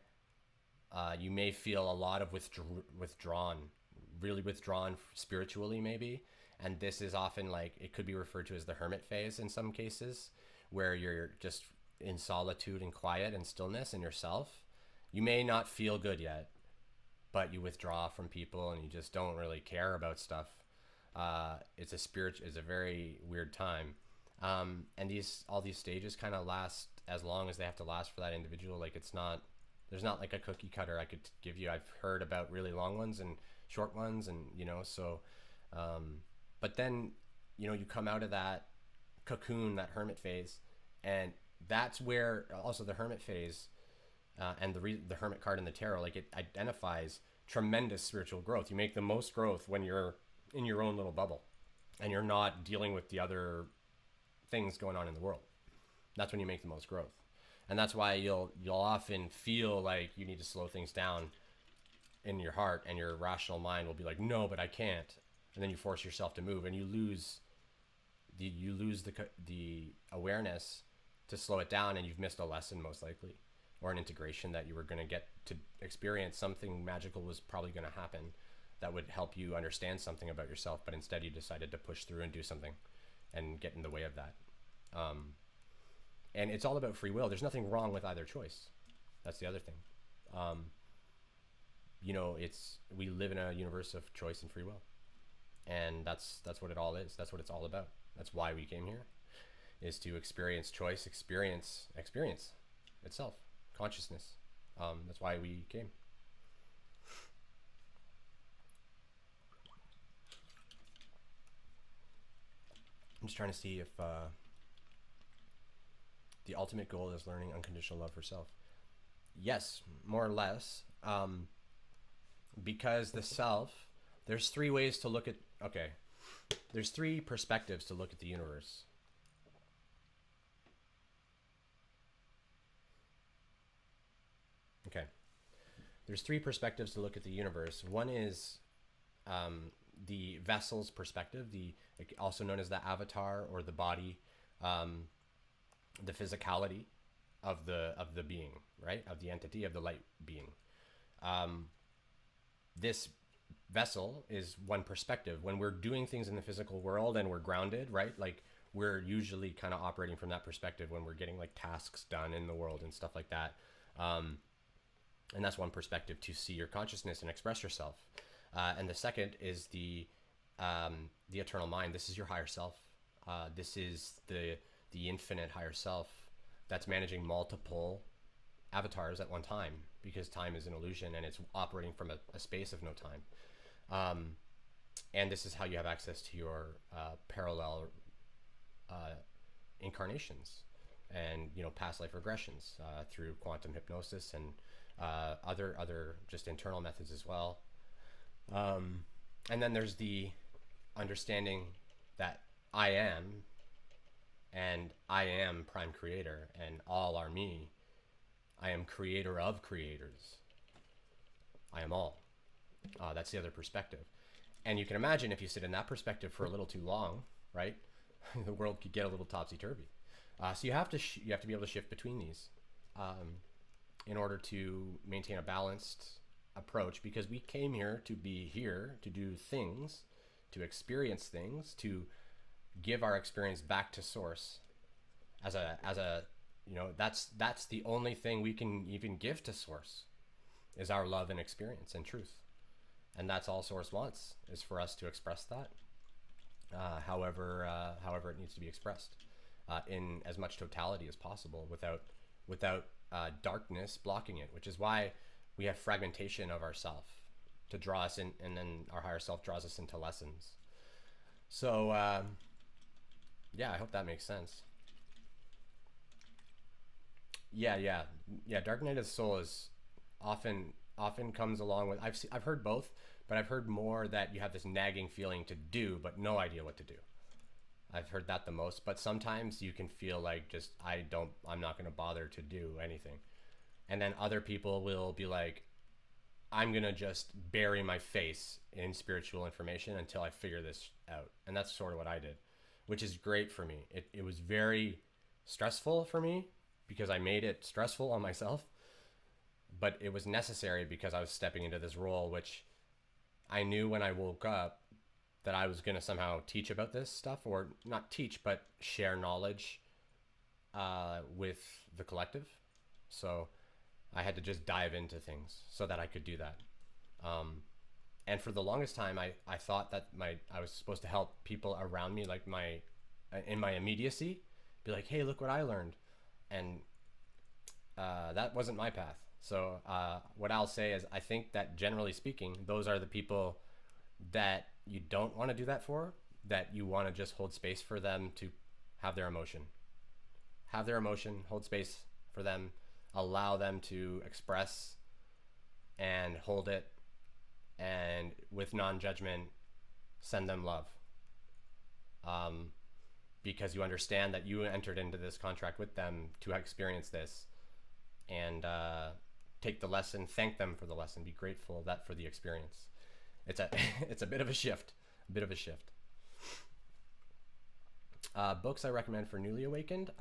[SPEAKER 1] You may feel a lot of withdrawn, really withdrawn spiritually maybe. And this is often like, it could be referred to as the hermit phase in some cases, where you're just in solitude and quiet and stillness in yourself. You may not feel good yet, but you withdraw from people and you just don't really care about stuff. It's a very weird time. And all these stages kind of last as long as they have to last for that individual. Like there's not like a cookie cutter I could give you. I've heard about really long ones and short ones, and but then, you come out of that cocoon, that hermit phase, and that's where also the hermit phase, and the hermit card in the tarot, like it identifies tremendous spiritual growth. You make the most growth when you're in your own little bubble and you're not dealing with the other things going on in the world. That's when you make the most growth. And that's why you'll often feel like you need to slow things down in your heart, and your rational mind will be like, no, but I can't. And then you force yourself to move, and you lose the awareness to slow it down, and you've missed a lesson most likely, or an integration that you were going to get to experience. Something magical was probably going to happen that would help you understand something about yourself, but instead you decided to push through and do something and get in the way of that. And it's all about free will. There's nothing wrong with either choice. That's the other thing. We live in a universe of choice and free will, and that's what it all is. That's what it's all about. That's why we came here, is to experience choice, experience itself, consciousness. That's why we came. I'm just trying to see if the ultimate goal is learning unconditional love for self. Yes, more or less. Because the self, there's three ways to look at, there's three perspectives to look at the universe. Okay. There's three perspectives to look at the universe. One is the vessel's perspective, also known as the avatar or the body, the physicality of the being, right? Of the entity, of the light being. This vessel is one perspective. When we're doing things in the physical world and we're grounded, right? Like, we're usually kind of operating from that perspective when we're getting like tasks done in the world and stuff like that. And that's one perspective, to see your consciousness and express yourself. And the second is the eternal mind. This is your higher self. This is the infinite higher self that's managing multiple avatars at one time, because time is an illusion and it's operating from a space of no time. And this is how you have access to your parallel incarnations and past life regressions through quantum hypnosis and other just internal methods as well. And then there's the understanding that I am, and I am prime creator, and all are me. I am creator of creators. I am all. That's the other perspective. And you can imagine, if you sit in that perspective for a little too long, right? The world could get a little topsy-turvy. So you have to be able to shift between these in order to maintain a balanced approach, because we came here to do things, to experience things, to give our experience back to source as a that's the only thing we can even give to source, is our love and experience and truth. And that's all source wants, is for us to express that however it needs to be expressed, in as much totality as possible, without darkness blocking it, which is why we have fragmentation of ourself to draw us in, and then our higher self draws us into lessons. So yeah, I hope that makes sense. Yeah. Dark night of the soul is often comes along with, I've heard both, but I've heard more that you have this nagging feeling to do, but no idea what to do. I've heard that the most, but sometimes you can feel like, just, I'm not going to bother to do anything. And then other people will be like, I'm going to just bury my face in spiritual information until I figure this out. And that's sort of what I did, which is great for me. It was very stressful for me, because I made it stressful on myself, but it was necessary because I was stepping into this role, which I knew when I woke up that I was going to somehow teach about this stuff, or not teach, but share knowledge with the collective. So I had to just dive into things so that I could do that. And for the longest time, I thought that I was supposed to help people around me, like in my immediacy, be like, hey, look what I learned. And that wasn't my path. So what I'll say is, I think that generally speaking, those are the people that you don't want to do that for, that you want to just hold space for them to have their emotion. Have their emotion, hold space for them, allow them to express and hold it, and with non-judgment, send them love. Because you understand that you entered into this contract with them to experience this, and take the lesson, thank them for the lesson, be grateful for the experience. It's a bit of a shift, Books I recommend for newly awakened.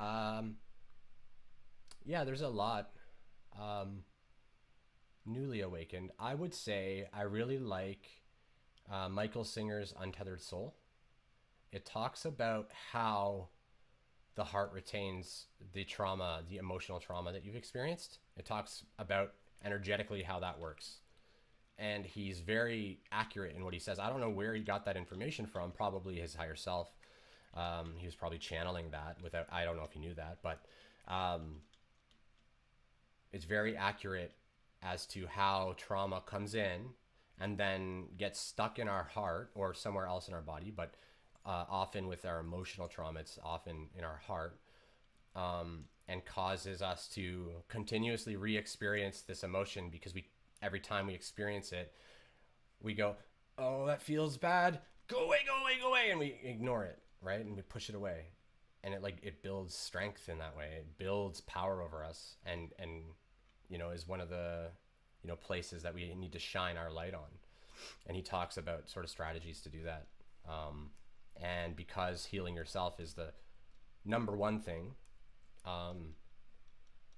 [SPEAKER 1] Yeah, there's a lot. Um, Newly awakened. I would say I really like Michael Singer's Untethered Soul. It talks about how the heart retains the trauma, the emotional trauma that you've experienced. It talks about energetically how that works. And he's very accurate in what he says. I don't know where he got that information from, probably his higher self. He was probably channeling that without, I don't know if he knew that, but um, it's very accurate as to how trauma comes in and then gets stuck in our heart or somewhere else in our body, but often with our emotional trauma, it's often in our heart, and causes us to continuously re-experience this emotion because we every time we experience it, we go, "Oh, that feels bad. Go away, go away, go away," and we ignore it, right? And we push it away, and it builds strength in that way. It builds power over us, and is one of the places that we need to shine our light on. And he talks about sort of strategies to do that. And because healing yourself is the number one thing,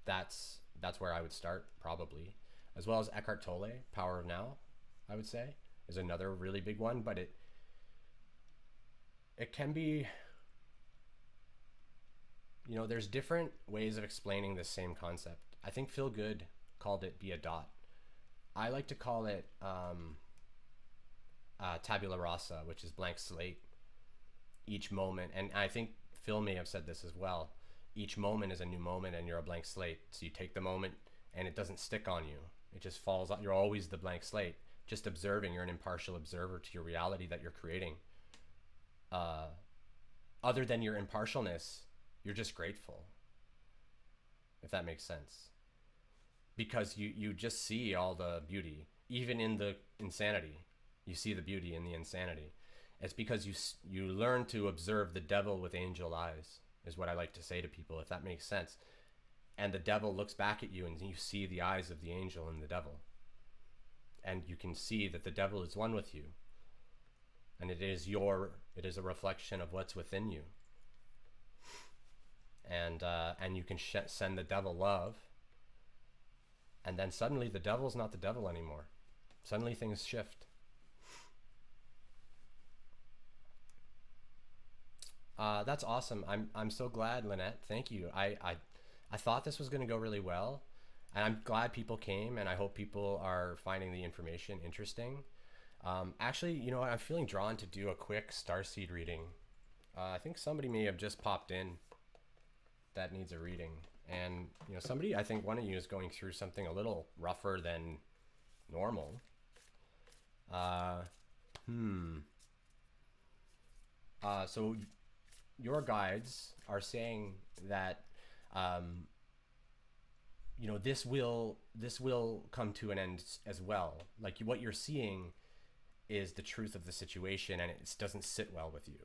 [SPEAKER 1] that's where I would start probably, as well as Eckhart Tolle, Power of Now, I would say, is another really big one. But it can be, there's different ways of explaining this same concept. I think Phil Good called it be a dot. I like to call it tabula rasa, which is blank slate. Each moment, and I think Phil may have said this as well, each moment is a new moment and you're a blank slate. So you take the moment and it doesn't stick on you. It just falls out. You're always the blank slate, just observing. You're an impartial observer to your reality that you're creating. Other than your impartialness, you're just grateful, if that makes sense. Because you just see all the beauty, even in the insanity. You see the beauty in the insanity. It's because you learn to observe the devil with angel eyes, is what I like to say to people, if that makes sense. And the devil looks back at you and you see the eyes of the angel in the devil. And you can see that the devil is one with you. And it is a reflection of what's within you. And you can send the devil love. And then suddenly the devil's not the devil anymore. Suddenly things shift. That's awesome. I'm so glad, Lynette. Thank you. I thought this was going to go really well, and I'm glad people came, and I hope people are finding the information interesting. Actually, I'm feeling drawn to do a quick starseed reading. I think somebody may have just popped in that needs a reading, and I think one of you is going through something a little rougher than normal. So your guides are saying that this will come to an end as well. Like what you're seeing is the truth of the situation, and it doesn't sit well with you.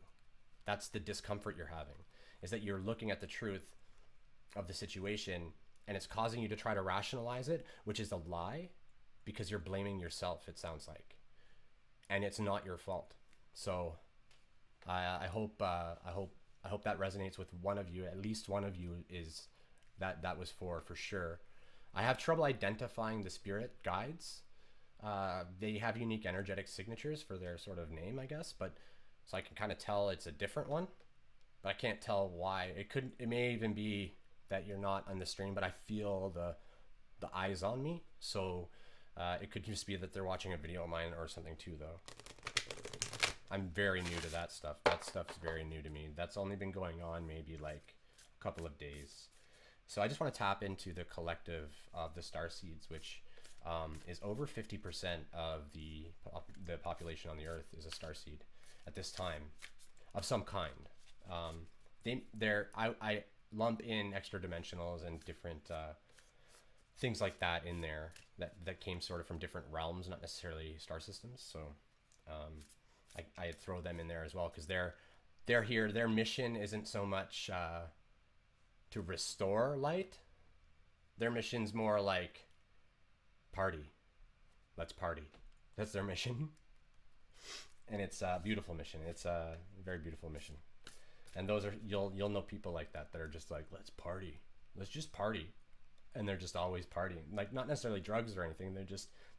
[SPEAKER 1] That's the discomfort you're having, is that you're looking at the truth of the situation and it's causing you to try to rationalize it, which is a lie, because you're blaming yourself, it sounds like, and it's not your fault. So I hope that resonates with one of you. At least one of you is that was for sure. I have trouble identifying the spirit guides. They have unique energetic signatures for their sort of name, I guess, but so I can kind of tell it's a different one, but I can't tell why. It may even be that you're not on the stream, but I feel the eyes on me. So it could just be that they're watching a video of mine or something too, though. I'm very new to that stuff. That stuff's very new to me. That's only been going on maybe like a couple of days. So I just want to tap into the collective of the starseeds, which is over 50% of the population on the Earth is a starseed at this time, of some kind. I lump in extra dimensionals and different things like that in there that came sort of from different realms, not necessarily star systems. So I throw them in there as well, because they're here. Their mission isn't so much to restore light. Their mission's more like party. Let's party. That's their mission. And it's a beautiful mission. It's a very beautiful mission. And those are, you'll know people like that are just like, let's party. Let's just party. and they're just always partying. Like, not necessarily drugs or anything.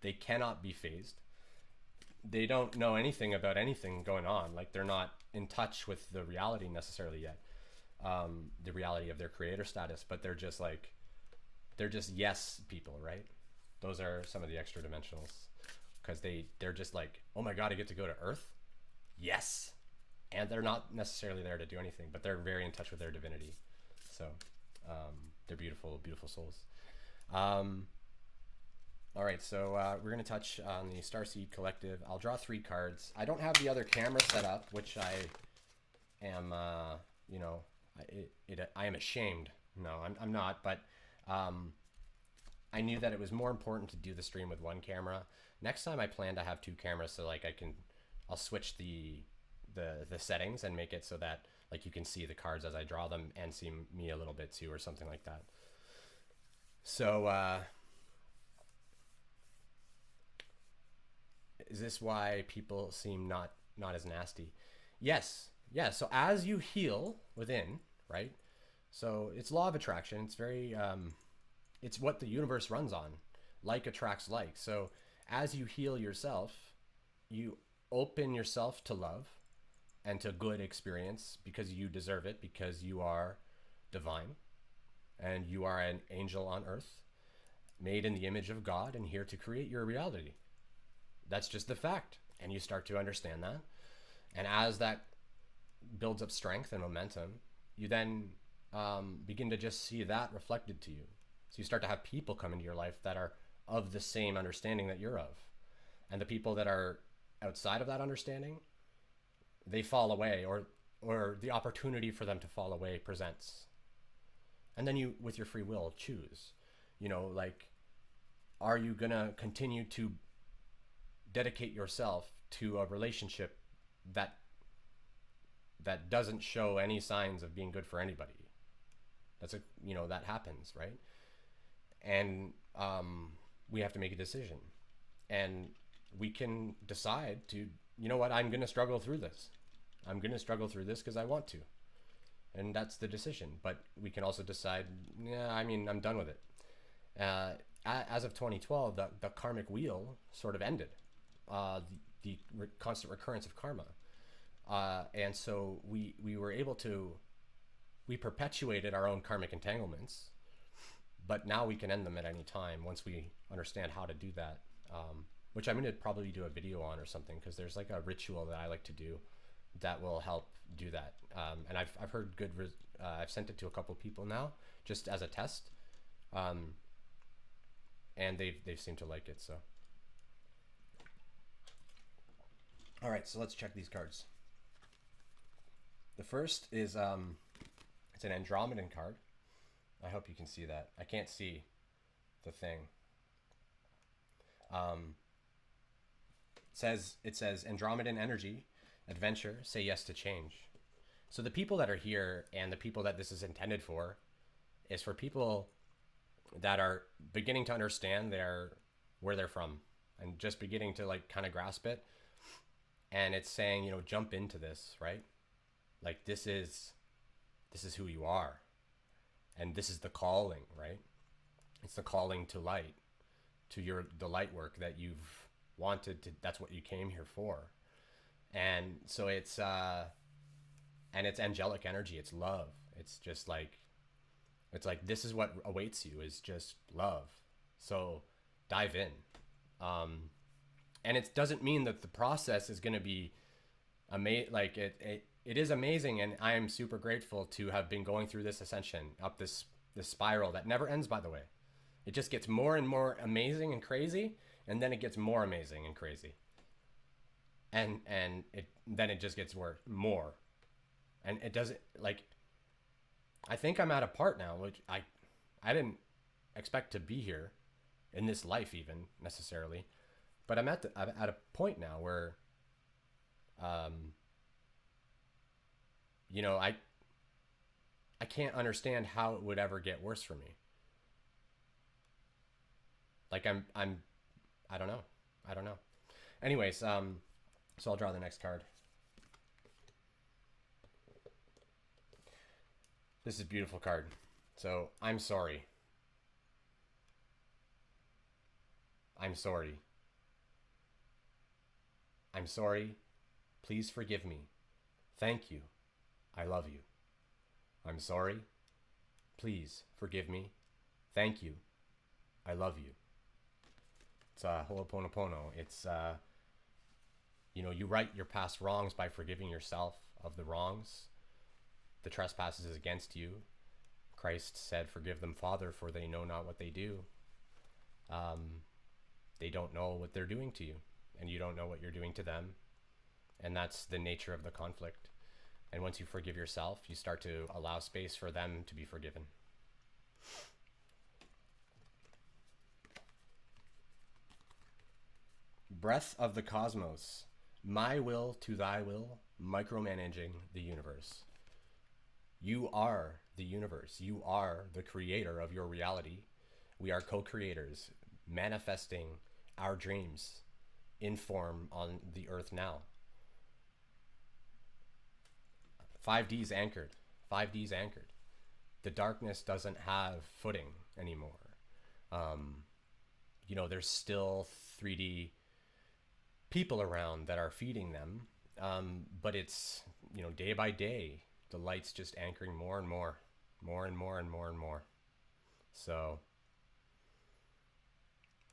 [SPEAKER 1] They cannot be phased. They don't know anything about anything going on. Like, they're not in touch with the reality necessarily yet, the reality of their creator status, but they're just yes people, right? Those are some of the extra dimensionals, because they're just like, oh my God, I get to go to Earth. Yes. And they're not necessarily there to do anything, but they're very in touch with their divinity. So they're beautiful, beautiful souls. All right, so we're going to touch on the Starseed Collective. I'll draw 3 cards. I don't have the other camera set up, which I am, I am ashamed. No, I'm not, but I knew that it was more important to do the stream with 1 camera. Next time I plan to have 2 cameras, so like I'll switch the settings and make it so that like you can see the cards as I draw them and see me a little bit too, or something like that. So is this why people seem not as nasty? Yes. Yeah. So as you heal within, right? So it's law of attraction. It's very it's what the universe runs on. Like attracts like. So as you heal yourself, you open yourself to love and to good experience, because you deserve it, because you are divine and you are an angel on earth, made in the image of God and here to create your reality. That's just the fact. And you start to understand that. And as that builds up strength and momentum, you then begin to just see that reflected to you. So you start to have people come into your life that are of the same understanding that you're of. And the people that are outside of that understanding, they fall away, or the opportunity for them to fall away presents. And then you, with your free will, choose. Like, are you going to continue to dedicate yourself to a relationship that doesn't show any signs of being good for anybody? That happens, right? And we have to make a decision. And we can decide to, I'm going to struggle through this. I'm going to struggle through this because I want to. And that's the decision. But we can also decide, I'm done with it. As of 2012, the karmic wheel sort of ended. The constant recurrence of karma. And so we were able to, we perpetuated our own karmic entanglements, but now we can end them at any time once we understand how to do that. Which I'm going to probably do a video on or something, because there's like a ritual that I like to do that will help do that. And I've heard good, I've sent it to a couple people now just as a test. And they've seemed to like it. So, all right, so let's check these cards. The first is, it's an Andromedan card. I hope you can see that. I can't see the thing. It says Andromedan energy, adventure, say yes to change. So the people that are here and the people that this is intended for is for people that are beginning to understand where they're from and just beginning to like kind of grasp it. And it's saying, jump into this, right? Like this is who you are. And this is the calling, right? It's the calling to light, to the light work that you've wanted to, that's what you came here for. And so it's angelic energy. It's love. It's just like, this is what awaits you, is just love. So dive in. And it doesn't mean that the process is going to be amazing. Like it is amazing. And I am super grateful to have been going through this ascension up this spiral that never ends, by the way. It just gets more and more amazing and crazy. And then it gets more amazing and crazy. And then it just gets more. And it doesn't, like, I think I'm at a part now, which I didn't expect to be here in this life even necessarily, but I'm at a point now where, I can't understand how it would ever get worse for me. Like I don't know. Anyways, so I'll draw the next card. This is a beautiful card. So I'm sorry. I'm sorry. I'm sorry. Please forgive me. Thank you. I love you. I'm sorry. Please forgive me. Thank you. I love you. It's Ho'oponopono. It's, you right your past wrongs by forgiving yourself of the wrongs, the trespasses against you. Christ said, forgive them, Father, for they know not what they do. They don't know what they're doing to you, and you don't know what you're doing to them. And that's the nature of the conflict. And once you forgive yourself, you start to allow space for them to be forgiven. Breath of the cosmos. My will to thy will, micromanaging the universe. You are the universe. You are the creator of your reality. We are co-creators, manifesting our dreams in form on the earth now. 5D's anchored. 5D's anchored. The darkness doesn't have footing anymore. There's still 3D people around that are feeding them. But it's, day by day, the light's just anchoring more and more, more and more and more and more. So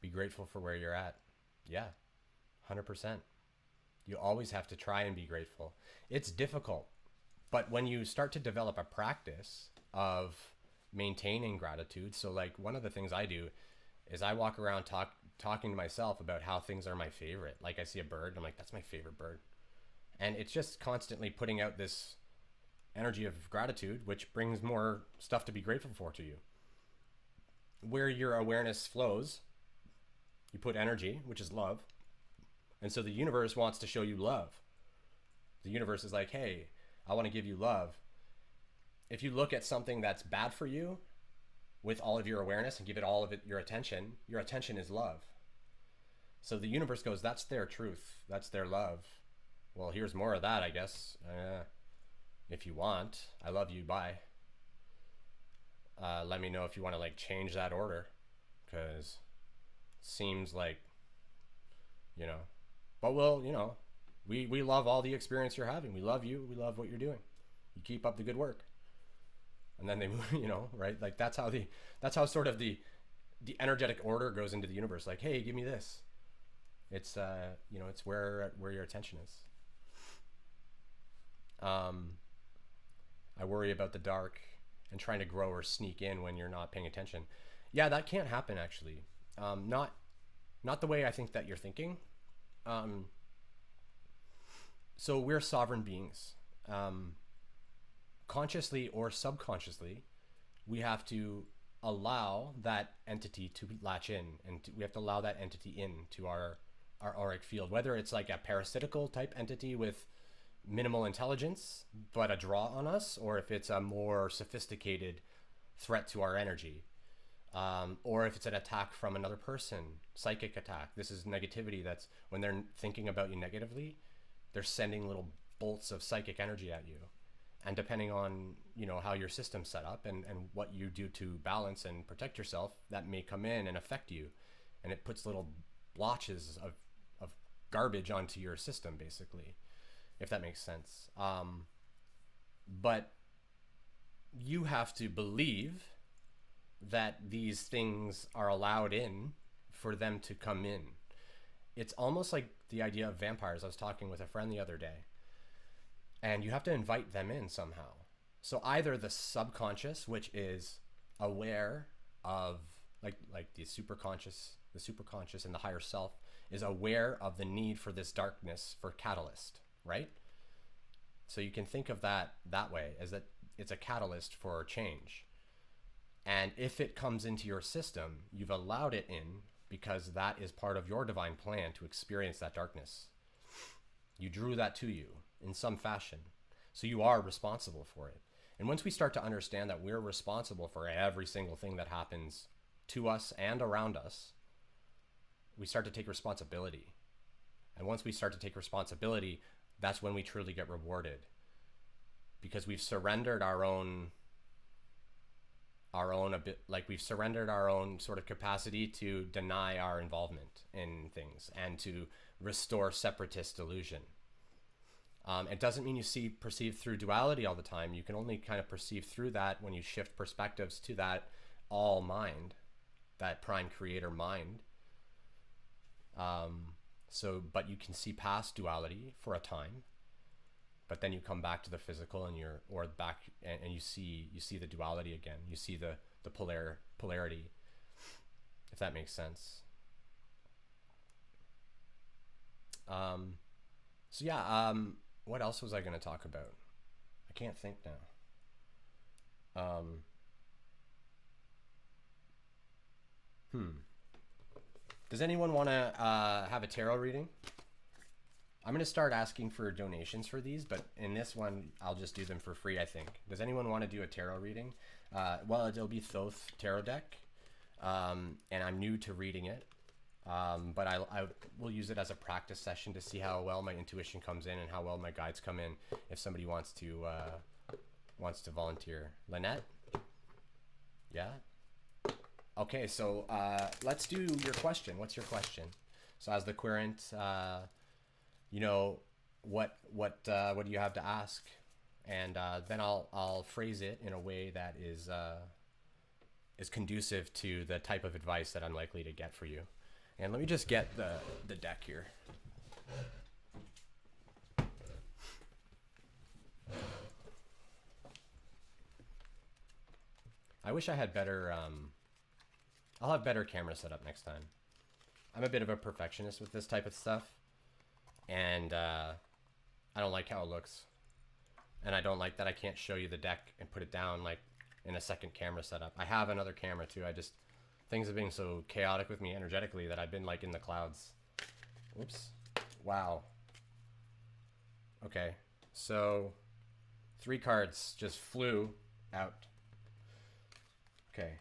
[SPEAKER 1] be grateful for where you're at. Yeah, 100%. You always have to try and be grateful. It's difficult. But when you start to develop a practice of maintaining gratitude, so like one of the things I do is I walk around talking to myself about how things are my favorite. Like I see a bird, and I'm like, that's my favorite bird. And it's just constantly putting out this energy of gratitude, which brings more stuff to be grateful for to you. Where your awareness flows, you put energy, which is love. And so the universe wants to show you love. The universe is like, hey, I want to give you love. If you look at something that's bad for you with all of your awareness and give it all of your attention is love. So the universe goes, that's their truth. That's their love. Well, here's more of that, I guess. If you want, I love you, bye. Let me know if you want to change that order, because it seems like, but we love all the experience you're having. We love you. We love what you're doing. You keep up the good work. And then they move, right? Like that's how sort of the energetic order goes into the universe. Like, hey, give me this. It's, it's where your attention is. I worry about the dark and trying to grow or sneak in when you're not paying attention. Yeah, that can't happen actually. Not the way I think that you're thinking. So we're sovereign beings. Consciously or subconsciously, we have to allow that entity to latch in, and we have to allow that entity in to our auric field, whether it's like a parasitical type entity with minimal intelligence but a draw on us, or if it's a more sophisticated threat to our energy, or if it's an attack from another person, psychic attack. This is negativity. That's when they're thinking about you negatively, they're sending little bolts of psychic energy at you. And depending on, how your system's set up and what you do to balance and protect yourself, that may come in and affect you. And it puts little blotches of garbage onto your system, basically, if that makes sense. But you have to believe that these things are allowed in for them to come in. It's almost like the idea of vampires. I was talking with a friend the other day. And you have to invite them in somehow. So either the subconscious, which is aware of like the superconscious and the higher self is aware of the need for this darkness for catalyst, right? So you can think of that way, as that it's a catalyst for change. And if it comes into your system, you've allowed it in because that is part of your divine plan to experience that darkness. You drew that to you in some fashion. So you are responsible for it. And once we start to understand that we're responsible for every single thing that happens to us and around us, we start to take responsibility. And once we start to take responsibility, that's when we truly get rewarded. Because we've surrendered our own our own a bit, like we've surrendered our own sort of capacity to deny our involvement in things and to restore separatist illusion. It doesn't mean you perceive through duality all the time. You can only kind of perceive through that when you shift perspectives to that all mind, that prime creator mind. But you can see past duality for a time, but then you come back to the physical and you see the duality again. You see the polarity, if that makes sense. What else was I going to talk about? I can't think now. Does anyone want to have a tarot reading? I'm going to start asking for donations for these, but in this one, I'll just do them for free, I think. Does anyone want to do a tarot reading? Well, it'll be Thoth Tarot Deck, and I'm new to reading it, but I will use it as a practice session to see how well my intuition comes in and how well my guides come in if somebody wants to volunteer. Lynette? Yeah? Okay, so let's do your question. What's your question? So as the querent, what do you have to ask? And then I'll phrase it in a way that is conducive to the type of advice that I'm likely to get for you. And let me just get the deck here. I wish I had better... I'll have better camera setup next time. I'm a bit of a perfectionist with this type of stuff. And I don't like how it looks. And I don't like that I can't show you the deck and put it down like in a second camera setup. I have another camera too. Things have been so chaotic with me energetically that I've been like in the clouds. Whoops. Wow. Okay. So 3 cards just flew out. Okay.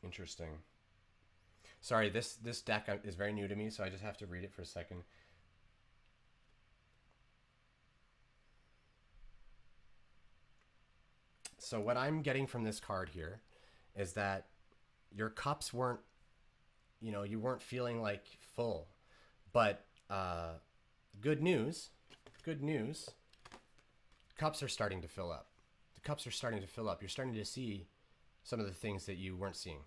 [SPEAKER 1] Interesting. Sorry, this deck is very new to me, so I just have to read it for a second. So what I'm getting from this card here is that your cups weren't, you weren't feeling like full. But good news, cups are starting to fill up. The cups are starting to fill up. You're starting to see some of the things that you weren't seeing.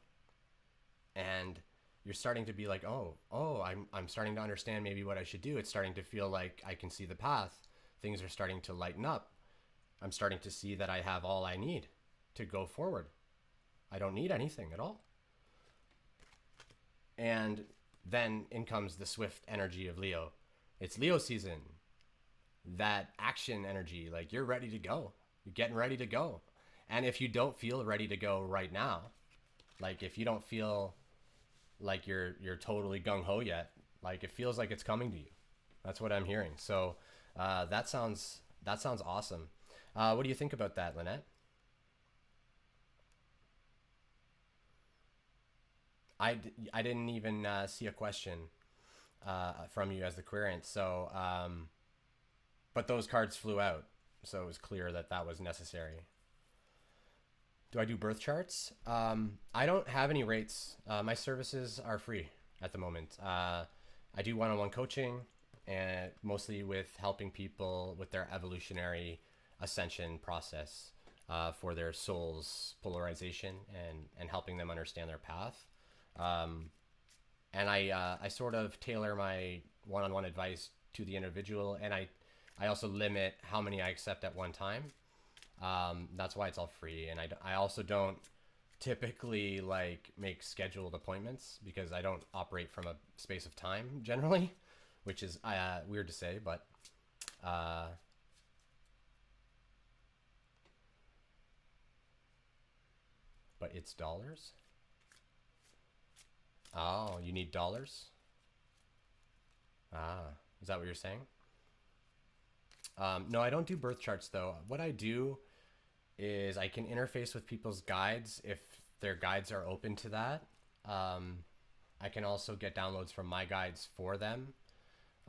[SPEAKER 1] And you're starting to be like, I'm starting to understand maybe what I should do. It's starting to feel like I can see the path. Things are starting to lighten up. I'm starting to see that I have all I need to go forward. I don't need anything at all. And then in comes the swift energy of Leo. It's Leo season. That action energy, like you're ready to go. You're getting ready to go. And if you don't feel ready to go right now, like if you don't feel like you're totally gung-ho yet, like it feels like it's coming to you. That's what I'm hearing. So that sounds awesome. What do you think about that, Lynette? I didn't even see a question from you as the querent. So, but those cards flew out. So it was clear that that was necessary. Do I do birth charts? I don't have any rates. My services are free at the moment. I do one-on-one coaching, and mostly with helping people with their evolutionary ascension process for their soul's polarization and helping them understand their path. And I sort of tailor my one-on-one advice to the individual, and I also limit how many I accept at one time. That's why it's all free. And I also don't typically like make scheduled appointments because I don't operate from a space of time generally, which is weird to say, but it's dollars. Oh, you need dollars? Ah, is that what you're saying? No, I don't do birth charts though. What I do is I can interface with people's guides if their guides are open to that. I can also get downloads from my guides for them.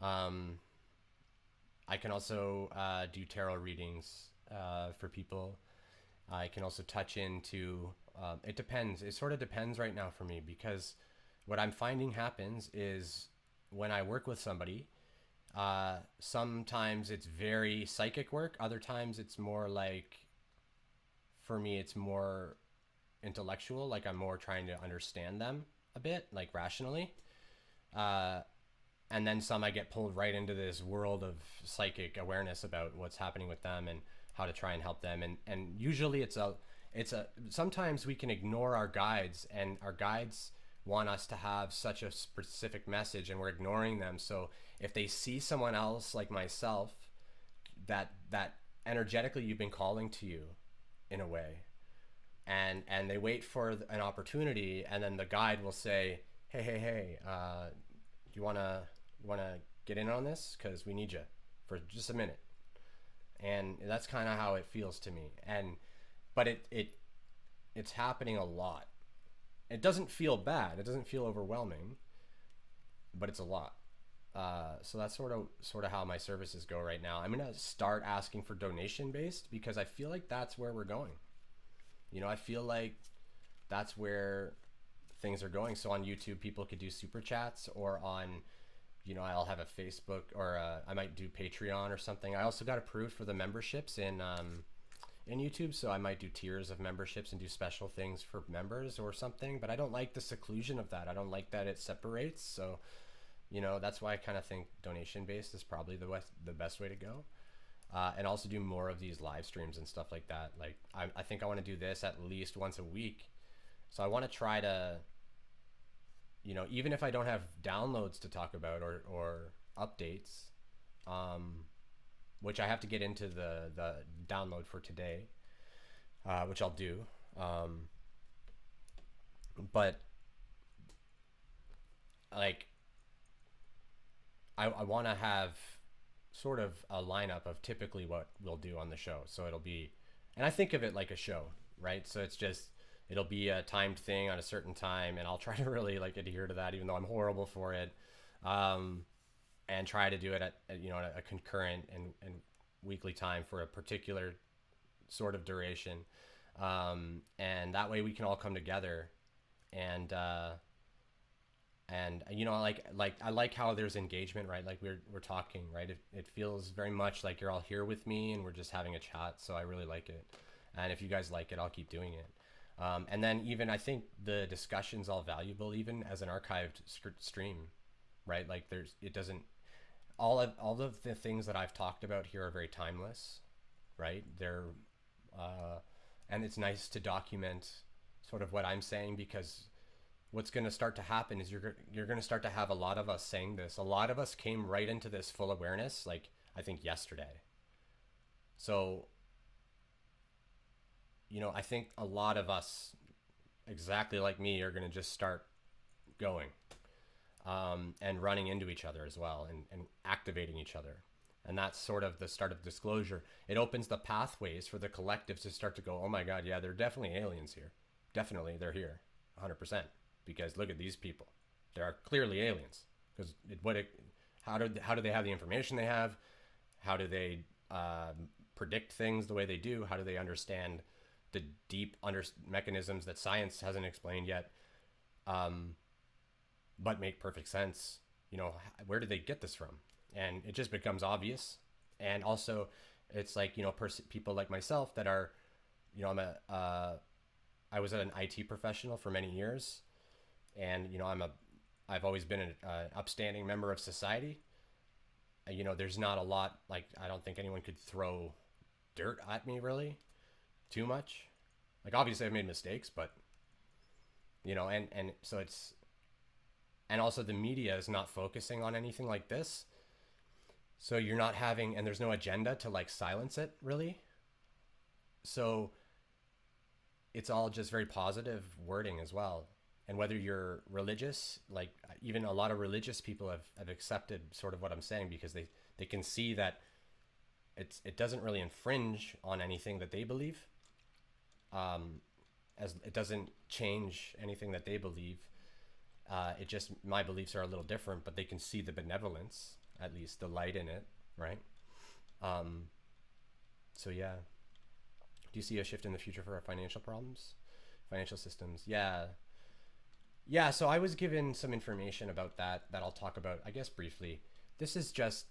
[SPEAKER 1] Um, I can also do tarot readings for people. I can also touch into, it depends. It sort of depends right now for me, because what I'm finding happens is when I work with somebody, sometimes it's very psychic work. Other times it's more like, for me, it's more intellectual. Like I'm more trying to understand them a bit, like rationally. Uh, and then some I get pulled right into this world of psychic awareness about what's happening with them and how to try and help them. And usually it's a sometimes we can ignore our guides, and our guides want us to have such a specific message and we're ignoring them. So if they see someone else like myself that energetically you've been calling to you in a way, and they wait for an opportunity, and then the guide will say, hey, do you want to get in on this, because we need you for just a minute. And that's kind of how it feels to me. But it's happening a lot. It doesn't feel bad, it doesn't feel overwhelming, but it's a lot. So that's sort of how my services go right now. I'm gonna start asking for donation based, because I feel like that's where we're going. I feel like that's where things are going. So on YouTube, people could do super chats, or on, I'll have a Facebook, or I might do Patreon or something. I also got approved for the memberships in YouTube, so I might do tiers of memberships and do special things for members or something. But I don't like the seclusion of that. I don't like that it separates. So, that's why I kind of think donation based is probably the best way to go. And also do more of these live streams and stuff like that. Like I think I want to do this at least once a week. So I want to try to, even if I don't have downloads to talk about or updates, which I have to get into the download for today, which I'll do. But like, I want to have sort of a lineup of typically what we'll do on the show. So it'll be, and I think of it like a show, right? So it'll be a timed thing on a certain time, and I'll try to really like adhere to that, even though I'm horrible for it. And try to do it at a concurrent and weekly time for a particular sort of duration. And that way we can all come together and like I like how there's engagement, right? Like we're talking, right? It feels very much like you're all here with me and we're just having a chat. So I really like it. And if you guys like it, I'll keep doing it. And then even I think the discussion's all valuable, even as an archived stream, right? Like all of the things that I've talked about here are very timeless, right? And it's nice to document sort of what I'm saying, because what's going to start to happen is you're going to start to have a lot of us saying this. A lot of us came right into this full awareness, like I think yesterday. So, I think a lot of us, exactly like me, are going to just start going, and running into each other as well, and activating each other. And that's sort of the start of disclosure. It opens the pathways for the collectives to start to go, oh my God, yeah, there are definitely aliens here. Definitely, they're here, 100%. Because look at these people. There are clearly aliens. Because how do they have the information they have? How do they predict things the way they do? How do they understand the deep mechanisms that science hasn't explained yet, but make perfect sense? Where did they get this from? And it just becomes obvious. And also, it's like, people like myself that are, I was an IT professional for many years, and I've always been an upstanding member of society. There's not a lot, like, I don't think anyone could throw dirt at me really too much. Like, obviously I've made mistakes, but and so it's, and also the media is not focusing on anything like this. So you're not having, and there's no agenda to like silence it really. So it's all just very positive wording as well. And whether you're religious, like even a lot of religious people have accepted sort of what I'm saying, because they can see that it doesn't really infringe on anything that they believe. As it doesn't change anything that they believe. It just, my beliefs are a little different, but they can see the benevolence, at least the light in it, right? So yeah. Do you see a shift in the future for our financial problems, financial systems? Yeah. Yeah, so I was given some information about that I'll talk about, I guess, briefly. This is just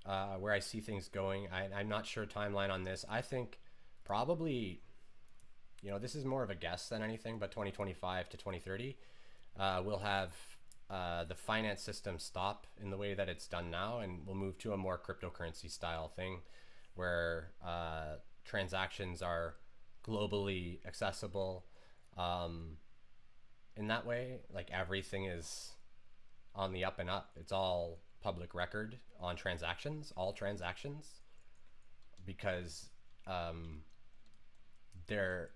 [SPEAKER 1] where I see things going. I'm not sure timeline on this. I think probably, you know, this is more of a guess than anything, but 2025 to 2030, we'll have the finance system stop in the way that it's done now, and we'll move to a more cryptocurrency style thing where transactions are globally accessible. In that way, like everything is on the up and up. It's all public record on transactions, all transactions, because they're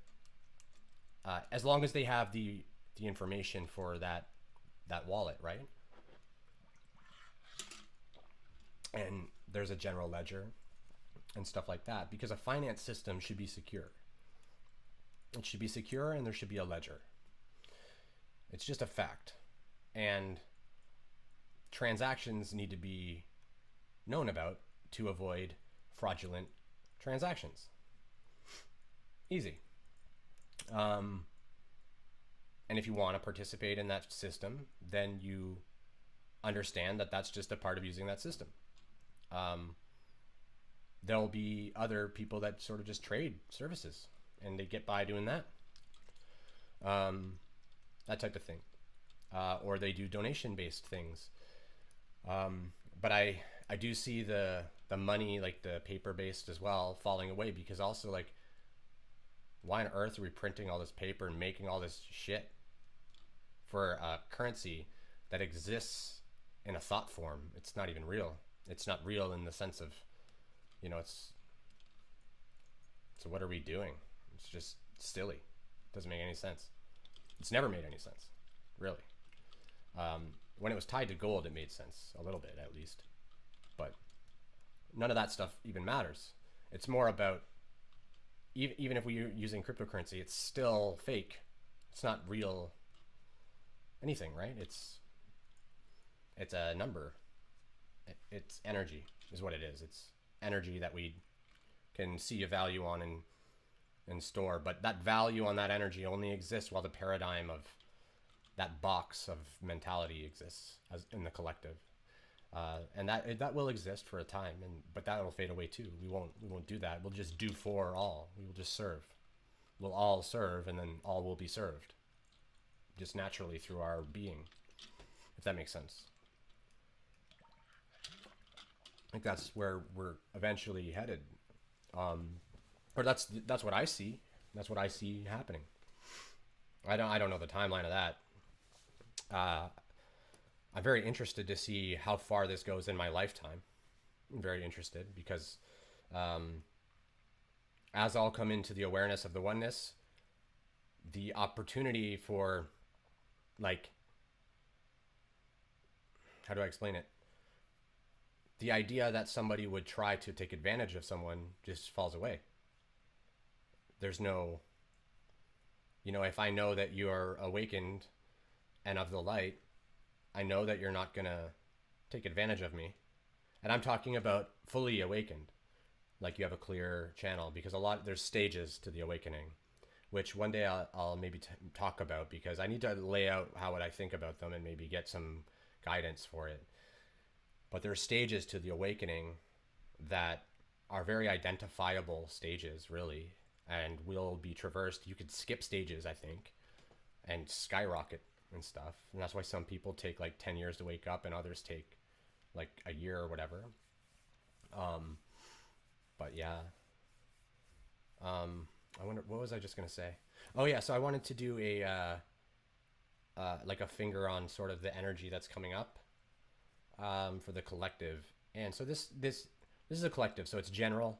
[SPEAKER 1] as long as they have the information for that wallet, right? And there's a general ledger and stuff like that, because a finance system should be secure. It should be secure, and there should be a ledger. It's just a fact. And transactions need to be known about to avoid fraudulent transactions. Easy. And if you want to participate in that system, then you understand that that's just a part of using that system. There'll be other people that sort of just trade services and they get by doing that. That type of thing. Or they do donation-based things. But I do see the money, like the paper-based as well, falling away, because also, like, why on earth are we printing all this paper and making all this shit for a currency that exists in a thought form? It's not even real. It's not real in the sense of, you know, so what are we doing? It's just silly. It doesn't make any sense. It's never made any sense, really. When it was tied to gold, it made sense a little bit, at least. But none of that stuff even matters. It's more about, even if we're using cryptocurrency, it's still fake. It's not real anything, right? It's a number. It's energy is what it is. It's energy that we can see a value on and store. But that value on that energy only exists while the paradigm of that box of mentality exists as in the collective. And that will exist for a time, but that will fade away too. We won't do that. We'll just do for all. We will just serve. We'll all serve, and then all will be served, just naturally through our being, if that makes sense. I think that's where we're eventually headed, or that's what I see. That's what I see happening. I don't know the timeline of that. I'm very interested to see how far this goes in my lifetime. I'm very interested because as I'll come into the awareness of the oneness, the opportunity for, like, how do I explain it? The idea that somebody would try to take advantage of someone just falls away. There's no, you know, if I know that you are awakened and of the light, I know that you're not going to take advantage of me. And I'm talking about fully awakened, like you have a clear channel, because there's stages to the awakening, which one day I'll maybe talk about, because I need to lay out how would I think about them and maybe get some guidance for it. But there are stages to the awakening that are very identifiable stages, really, and will be traversed. You could skip stages, I think, and skyrocket and stuff. And that's why some people take like 10 years to wake up and others take like a year or whatever. But yeah. I wonder, what was I just going to say? Oh yeah. So I wanted to do like a finger on sort of the energy that's coming up, for the collective. And so this is a collective, so it's general.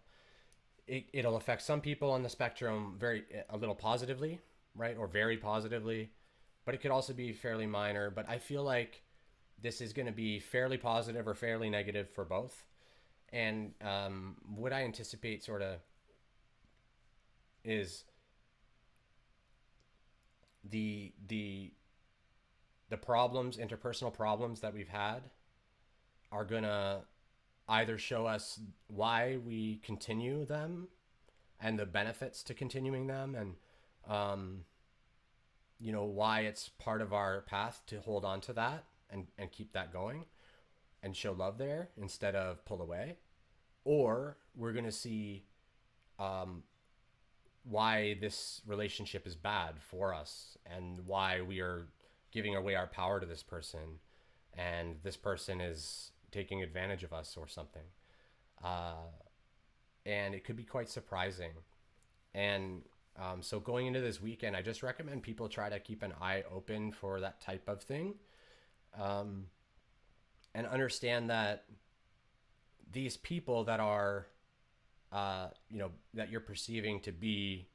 [SPEAKER 1] It'll affect some people on the spectrum a little positively, right? Or very positively. But it could also be fairly minor. But I feel like this is going to be fairly positive or fairly negative for both. And what I anticipate sort of is the the problems, interpersonal problems that we've had, are gonna either show us why we continue them and the benefits to continuing them, and why it's part of our path to hold on to that and keep that going and show love there instead of pull away. Or we're going to see why this relationship is bad for us and why we are giving away our power to this person and this person is taking advantage of us or something. And it could be quite surprising. And so going into this weekend, I just recommend people try to keep an eye open for that type of thing, and understand that these people that are, that you're perceiving to be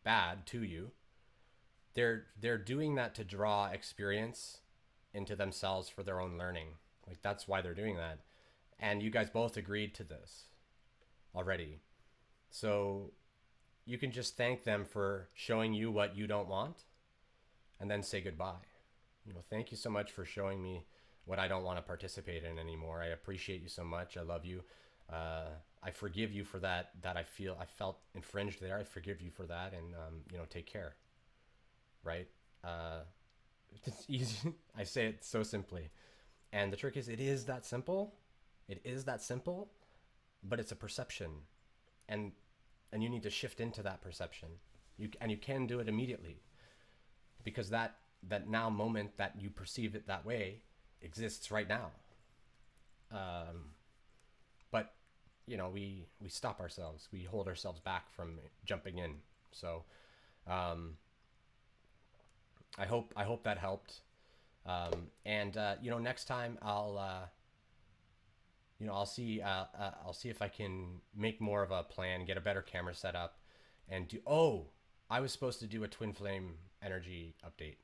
[SPEAKER 1] bad to you, they're doing that to draw experience into themselves for their own learning. Like, that's why they're doing that. And you guys both agreed to this already. So you can just thank them for showing you what you don't want and then say goodbye. Thank you so much for showing me what I don't want to participate in anymore. I appreciate you so much. I love you. I forgive you for that I felt infringed there. I forgive you for that. And, take care. Right? It's easy. I say it so simply. And the trick is, it is that simple. It is that simple, but it's a perception. And you need to shift into that perception. You can do it immediately, because that now moment that you perceive it that way exists right now. But we stop ourselves. We hold ourselves back from jumping in. So I hope that helped. Next time I'll see if I can make more of a plan, get a better camera set up, and I was supposed to do a twin flame energy update.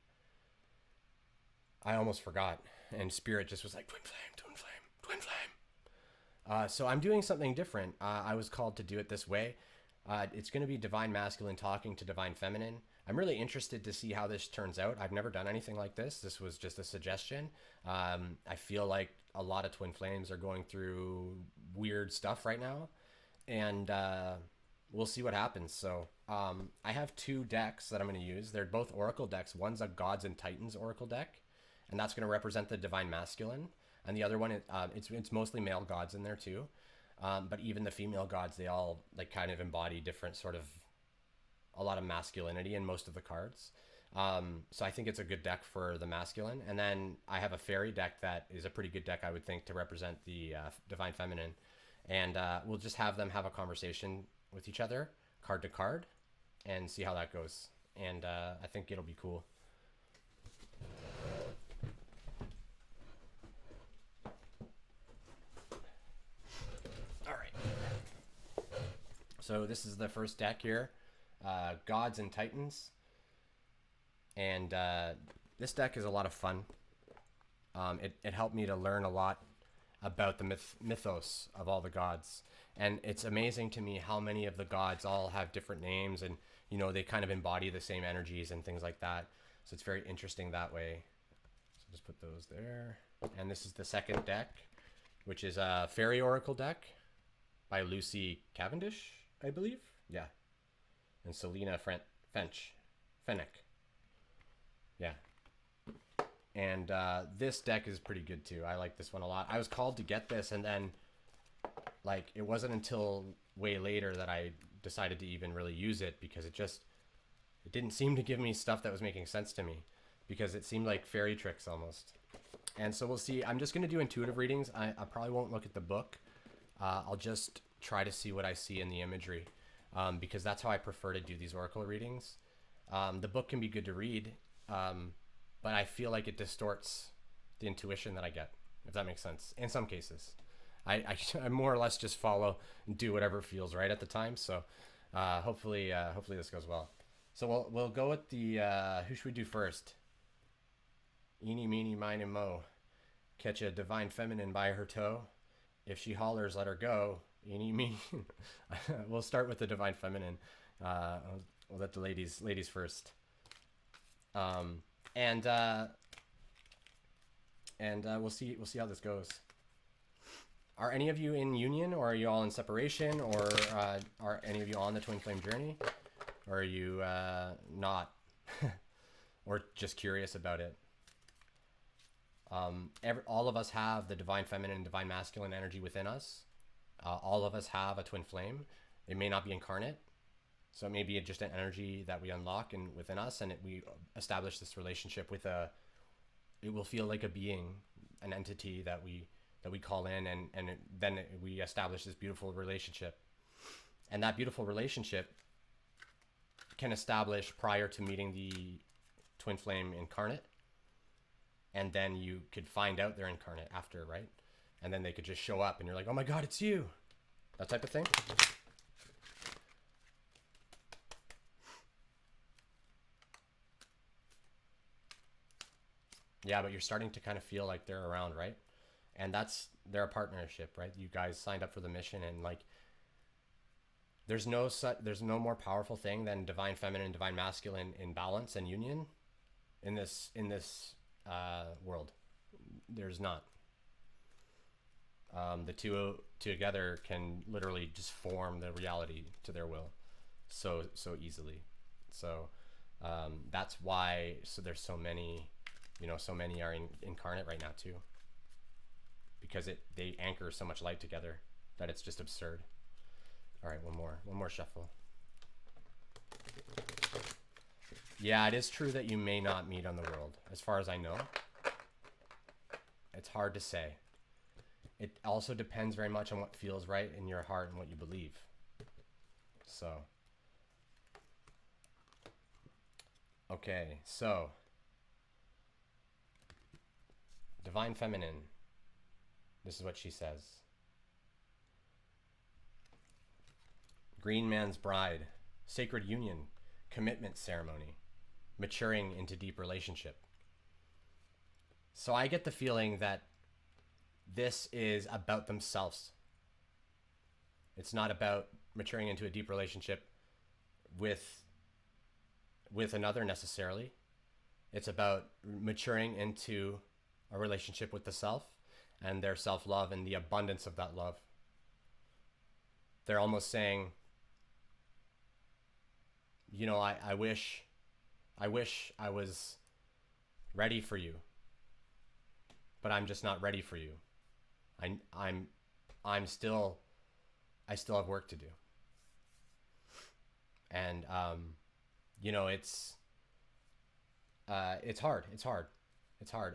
[SPEAKER 1] I almost forgot, and Spirit just was like, twin flame, twin flame, twin flame. So I'm doing something different. I was called to do it this way. It's going to be Divine Masculine talking to Divine Feminine. I'm really interested to see how this turns out. I've never done anything like this. This was just a suggestion. I feel like a lot of twin flames are going through weird stuff right now, and we'll see what happens. So I have two decks that I'm going to use. They're both oracle decks. One's a Gods and Titans oracle deck, and that's going to represent the Divine Masculine. And the other one, it's mostly male gods in there too. But even the female gods, they all kind of embody different sort of, a lot of masculinity in most of the cards. So I think it's a good deck for the masculine. And then I have a fairy deck that is a pretty good deck, I would think, to represent the Divine Feminine. And we'll just have them have a conversation with each other, card to card, and see how that goes. And I think it'll be cool. All right. So this is the first deck here. Gods and Titans, and this deck is a lot of fun. It helped me to learn a lot about the mythos of all the gods, and it's amazing to me how many of the gods all have different names, and they kind of embody the same energies and things like that. So it's very interesting that way. So just put those there. And this is the second deck, which is a Fairy Oracle deck by Lucy Cavendish, I believe. Yeah. And Selena Fennick. Yeah. And this deck is pretty good too. I like this one a lot. I was called to get this, and then it wasn't until way later that I decided to even really use it, because it didn't seem to give me stuff that was making sense to me, because it seemed like fairy tricks almost. And so we'll see. I'm just going to do intuitive readings. I probably won't look at the book. I'll just try to see what I see in the imagery. Because that's how I prefer to do these oracle readings. The book can be good to read, but I feel like it distorts the intuition that I get, if that makes sense. In some cases, I more or less just follow and do whatever feels right at the time. So hopefully this goes well. So we'll go with the who should we do first? Eeny, meeny, miny, mo. Catch a Divine Feminine by her toe. If she hollers, let her go. Eeny, meeny. We'll start with the Divine Feminine. We'll let the ladies first. and we'll see how this goes. Are any of you in union, or are you all in separation, or are any of you on the twin flame journey, or are you not, or just curious about it? All of us have the divine feminine and divine masculine energy within us. All of us have a twin flame. It may not be incarnate, so it may be just an energy that we unlock within us, and we establish this relationship with it will feel like a being, an entity that we call in, then we establish this beautiful relationship. And that beautiful relationship can establish prior to meeting the twin flame incarnate, and then you could find out they're incarnate after, right? And then they could just show up and you're like, oh my God, it's you. That type of thing. Yeah, but you're starting to kind of feel like they're around, right? And they're a partnership, right? You guys signed up for the mission, and like, there's no more powerful thing than divine feminine and divine masculine in balance and union in this world. There's not. The two together can literally just form the reality to their will so easily. So that's why there's so many, so many are incarnate right now too, because they anchor so much light together that it's just absurd. All right, one more shuffle. Yeah, it is true that you may not meet on the world. As far as I know, it's hard to say. It also depends very much on what feels right in your heart and what you believe. So, okay, so divine feminine. This is what she says. Green man's bride, sacred union, commitment ceremony, maturing into deep relationship. So I get the feeling that this is about themselves. It's not about maturing into a deep relationship with another necessarily. It's about maturing into a relationship with the self and their self-love and the abundance of that love. They're almost saying, I wish I was ready for you, but I'm just not ready for you. I still have work to do. And it's hard,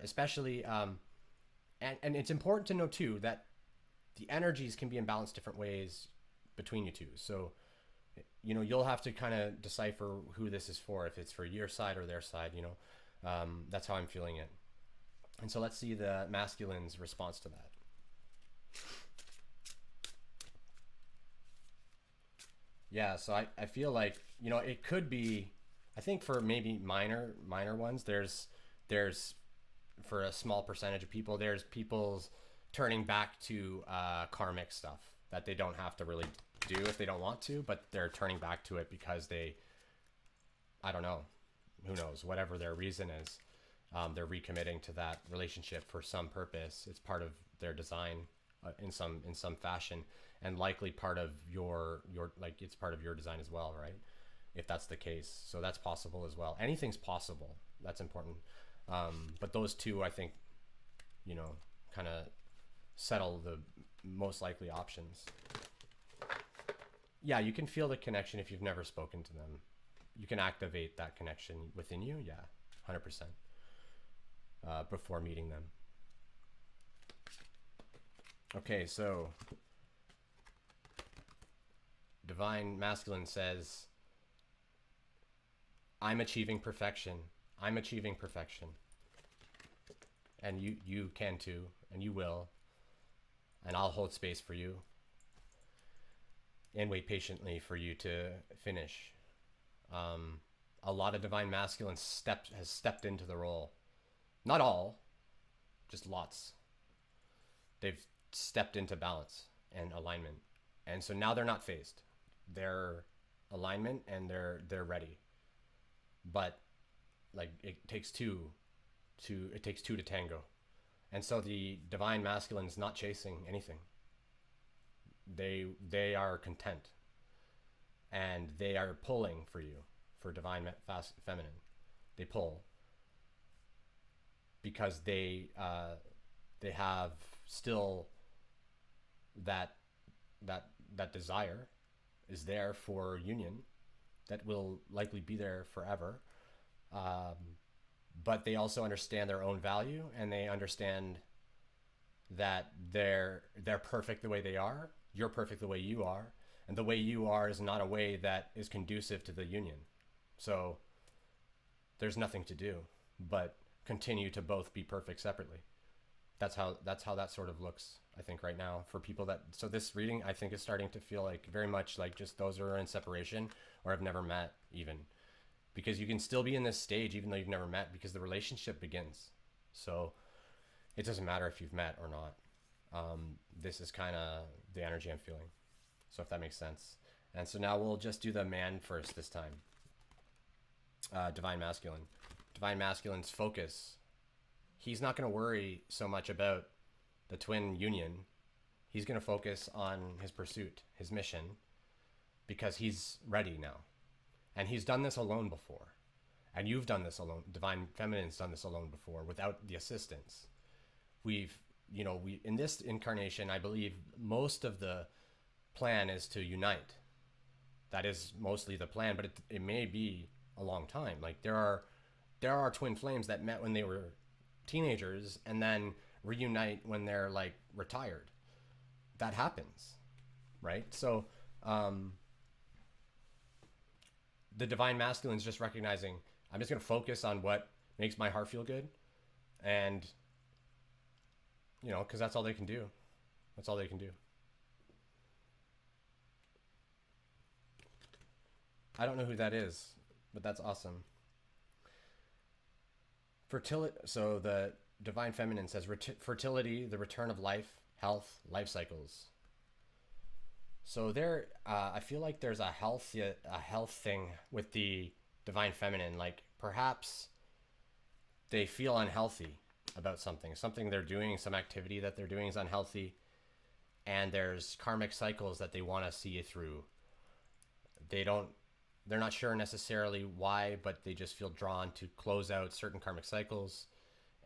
[SPEAKER 1] especially and it's important to know too that the energies can be in balance different ways between you two. So you'll have to kind of decipher who this is for, if it's for your side or their side. That's how I'm feeling it. And so let's see the masculine's response to that. Yeah, so I feel like, it could be, I think for maybe minor ones, there's for a small percentage of people, there's people's turning back to karmic stuff that they don't have to really do if they don't want to, but they're turning back to it because I don't know, who knows, whatever their reason is, they're recommitting to that relationship for some purpose. It's part of their design in some fashion, and likely part of your like, it's part of your design as well, right? If that's the case. So that's possible as well. Anything's possible. That's important. But those two, I think, kind of settle the most likely options. Yeah, you can feel the connection if you've never spoken to them. You can activate that connection within you. Yeah, 100%. Before meeting them. Okay, so divine masculine says, I'm achieving perfection. I'm achieving perfection. And you can too, and you will. And I'll hold space for you and wait patiently for you to finish. A lot of divine masculine has stepped into the role. Not all, just lots. They've stepped into balance and alignment. And so now they're not phased. They're alignment and they're ready. But like, it takes two to tango. And so the divine masculine is not chasing anything. They are content, and they are pulling for you, for divine feminine. They pull because they have still that that desire is there for union that will likely be there forever. But they also understand their own value, and they understand that they're perfect the way they are. You're perfect the way you are, and the way you are is not a way that is conducive to the union. So there's nothing to do but continue to both be perfect separately. That's how that sort of looks, I think, right now for people that. So this reading, I think, is starting to feel like very much like just those who are in separation or have never met, even, because you can still be in this stage even though you've never met, because the relationship begins. So it doesn't matter if you've met or not. This is kind of the energy I'm feeling. So if that makes sense. And so now we'll just do the man first this time. Divine masculine. Divine masculine's focus. He's not going to worry so much about the twin union. He's going to focus on his pursuit, his mission, because he's ready now. And he's done this alone before. And you've done this alone. Divine feminine's done this alone before without the assistance. We in this incarnation, I believe most of the plan is to unite. That is mostly the plan, but it may be a long time. Like there are twin flames that met when they were teenagers and then reunite when they're like retired. That happens, right? So the divine masculine is just recognizing, I'm just going to focus on what makes my heart feel good, and because that's all they can do. That's all they can do. I don't know who that is, but that's awesome. Fertility. So the divine feminine says fertility, the return of life, health, life cycles. So there, I feel like there's a health thing with the divine feminine. Like perhaps they feel unhealthy about something they're doing, some activity that they're doing is unhealthy, and there's karmic cycles that they want to see you through. They're not sure necessarily why, but they just feel drawn to close out certain karmic cycles,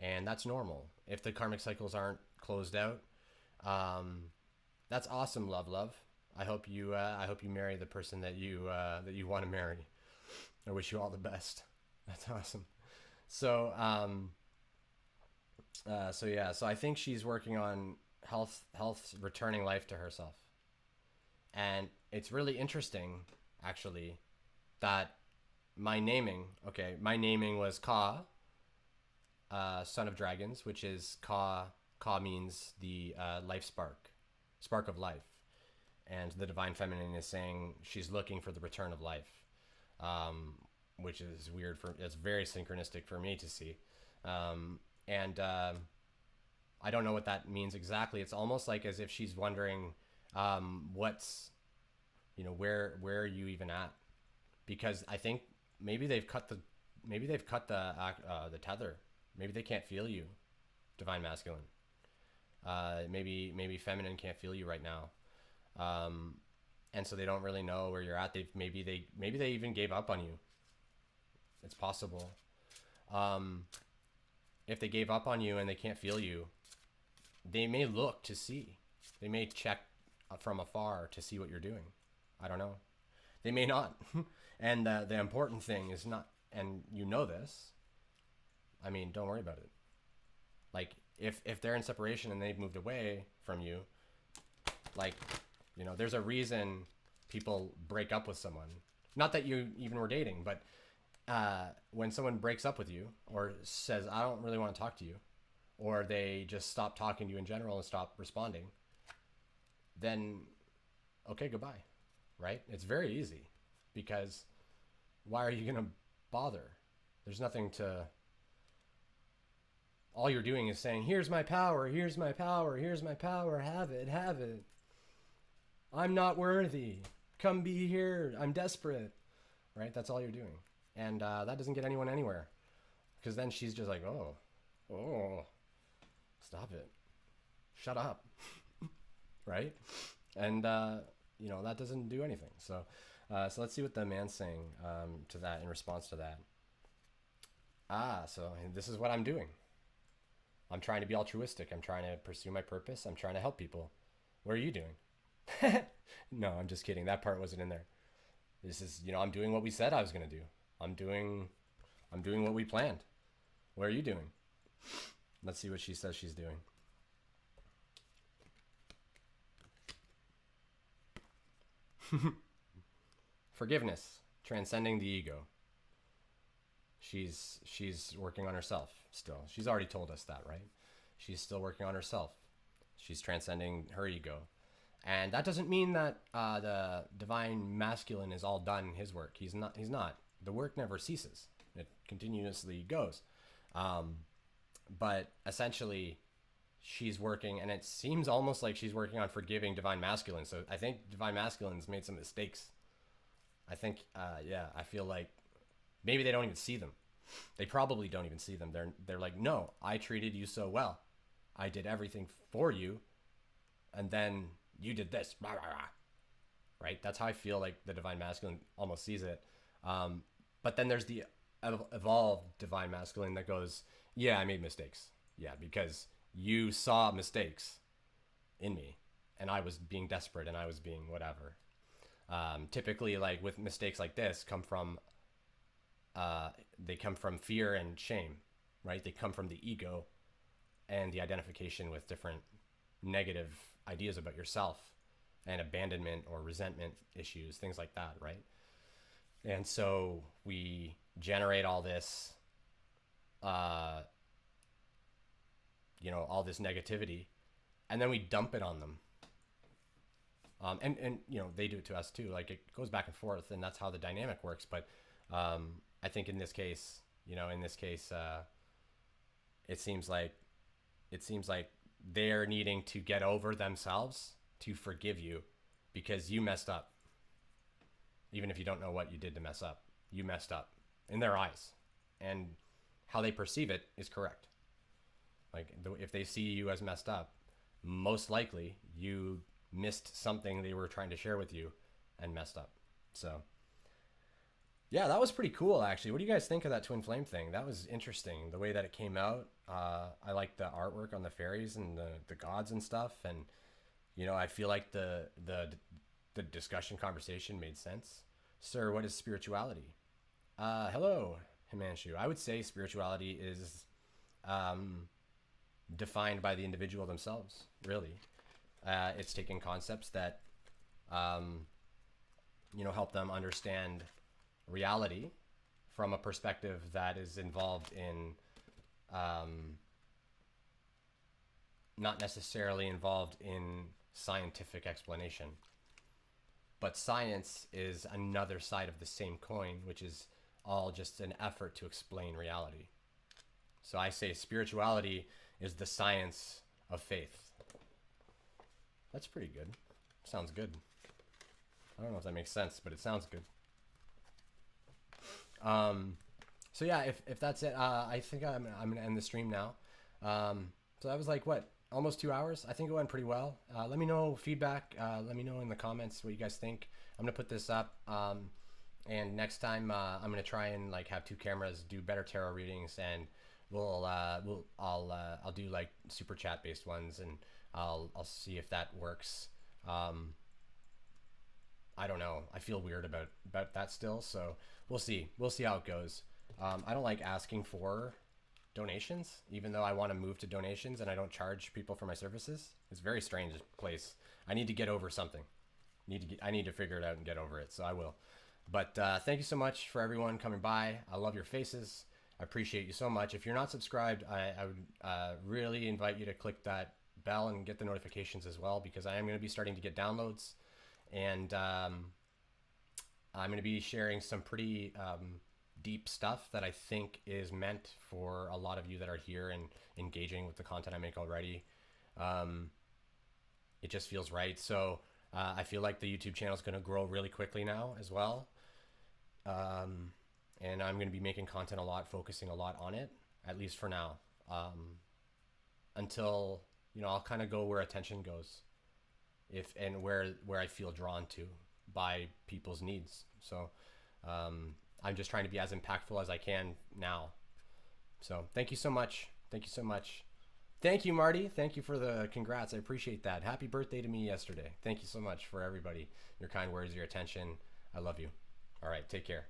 [SPEAKER 1] and that's normal. If the karmic cycles aren't closed out, that's awesome. Love. I hope you marry the person that you want to marry. I wish you all the best. That's awesome. So so I think she's working on health returning life to herself. And it's really interesting, actually, that my naming was Ka, son of dragons, which is Ka means the life spark of life. And the divine feminine is saying she's looking for the return of life, which is weird. It's very synchronistic for me to see. And I don't know what that means exactly. It's almost like as if she's wondering, what's, where are you even at? Because I think maybe they've cut the tether. Maybe they can't feel you, divine masculine. Maybe feminine can't feel you right now. And so they don't really know where you're at. Maybe they even gave up on you. It's possible. If they gave up on you and they can't feel you, they may look to see. They may check from afar to see what you're doing. I don't know. They may not. And the important thing is not, and this, I mean, don't worry about it. Like, if they're in separation and they've moved away from you, like, there's a reason people break up with someone. Not that you even were dating, but when someone breaks up with you or says, I don't really want to talk to you, or they just stop talking to you in general and stop responding, then okay, goodbye, right? It's very easy, because why are you going to bother? There's nothing to... All you're doing is saying, here's my power, here's my power, here's my power, have it, have it. I'm not worthy. Come be here. I'm desperate. Right? That's all you're doing. And that doesn't get anyone anywhere. Because then she's just like, oh. Stop it. Shut up. Right? And, that doesn't do anything. So let's see what the man's saying to that in response to that. So this is what I'm doing. I'm trying to be altruistic. I'm trying to pursue my purpose. I'm trying to help people. What are you doing? No, I'm just kidding. That part wasn't in there. This is, I'm doing what we said I was going to do. I'm doing what we planned. What are you doing? Let's see what she says she's doing. Forgiveness, transcending the ego. She's working on herself still. She's already told us that, right? She's still working on herself. She's transcending her ego. And that doesn't mean that the divine masculine is all done his work. He's not. The work never ceases. It continuously goes. But essentially, she's working, and it seems almost like she's working on forgiving divine masculine. So I think divine masculine's made some mistakes. I think, I feel like maybe they don't even see them. They probably don't even see them. They're like, no, I treated you so well. I did everything for you, and then you did this. Blah, blah, blah. Right? That's how I feel like the divine masculine almost sees it. But then there's the evolved divine masculine that goes, yeah, I made mistakes. Yeah, because you saw mistakes in me, and I was being desperate, and I was being whatever. Typically, like with mistakes like this, they come from fear and shame, right? They come from the ego and the identification with different negative ideas about yourself and abandonment or resentment issues, things like that, right? And so we generate all this, all this negativity, and then we dump it on them. And they do it to us too. Like it goes back and forth, and that's how the dynamic works. But I think in this case, it seems like they're needing to get over themselves to forgive you because you messed up. Even if you don't know what you did to mess up, you messed up in their eyes, and how they perceive it is correct. Like if they see you as messed up, most likely you missed something they were trying to share with you and messed up. So yeah, that was pretty cool actually. What do you guys think of that twin flame thing? That was interesting, the way that it came out. I like the artwork on the fairies and the gods and stuff, and I feel like the discussion conversation made sense. Sir, what is spirituality? Hello, Himanshu. I would say spirituality is defined by the individual themselves, really. It's taking concepts that, help them understand reality from a perspective that is involved in, not necessarily involved in scientific explanation. But science is another side of the same coin, which is all just an effort to explain reality. So I say spirituality is the science of faith. That's pretty good. Sounds good. I don't know if that makes sense, but it sounds good. So yeah, if that's it, I think I'm gonna end the stream now. So that was like what, almost 2 hours. I think it went pretty well. Let me know feedback. Let me know in the comments what you guys think. I'm gonna put this up, and next time I'm gonna try and like have 2 cameras, do better tarot readings, and I'll do like super chat based ones, and I'll see if that works. I don't know. I feel weird about that still, so we'll see. We'll see how it goes. I don't like asking for donations, even though I want to move to donations and I don't charge people for my services. It's a very strange place. I need to get over something. I need to figure it out and get over it, so I will. But thank you so much for everyone coming by. I love your faces. I appreciate you so much. If you're not subscribed, I would really invite you to click that bell and get the notifications as well, because I am going to be starting to get downloads, and I'm going to be sharing some pretty deep stuff that I think is meant for a lot of you that are here and engaging with the content I make already. It just feels right. So I feel like the YouTube channel is going to grow really quickly now as well. And I'm going to be making content a lot, focusing a lot on it, at least for now. until, you know, I'll kind of go where attention goes, if and where I feel drawn to by people's needs. So I'm just trying to be as impactful as I can now. So thank you so much. Thank you so much. Thank you, Marty. Thank you for the congrats. I appreciate that. Happy birthday to me yesterday. Thank you so much for everybody. Your kind words, your attention. I love you. All right. Take care.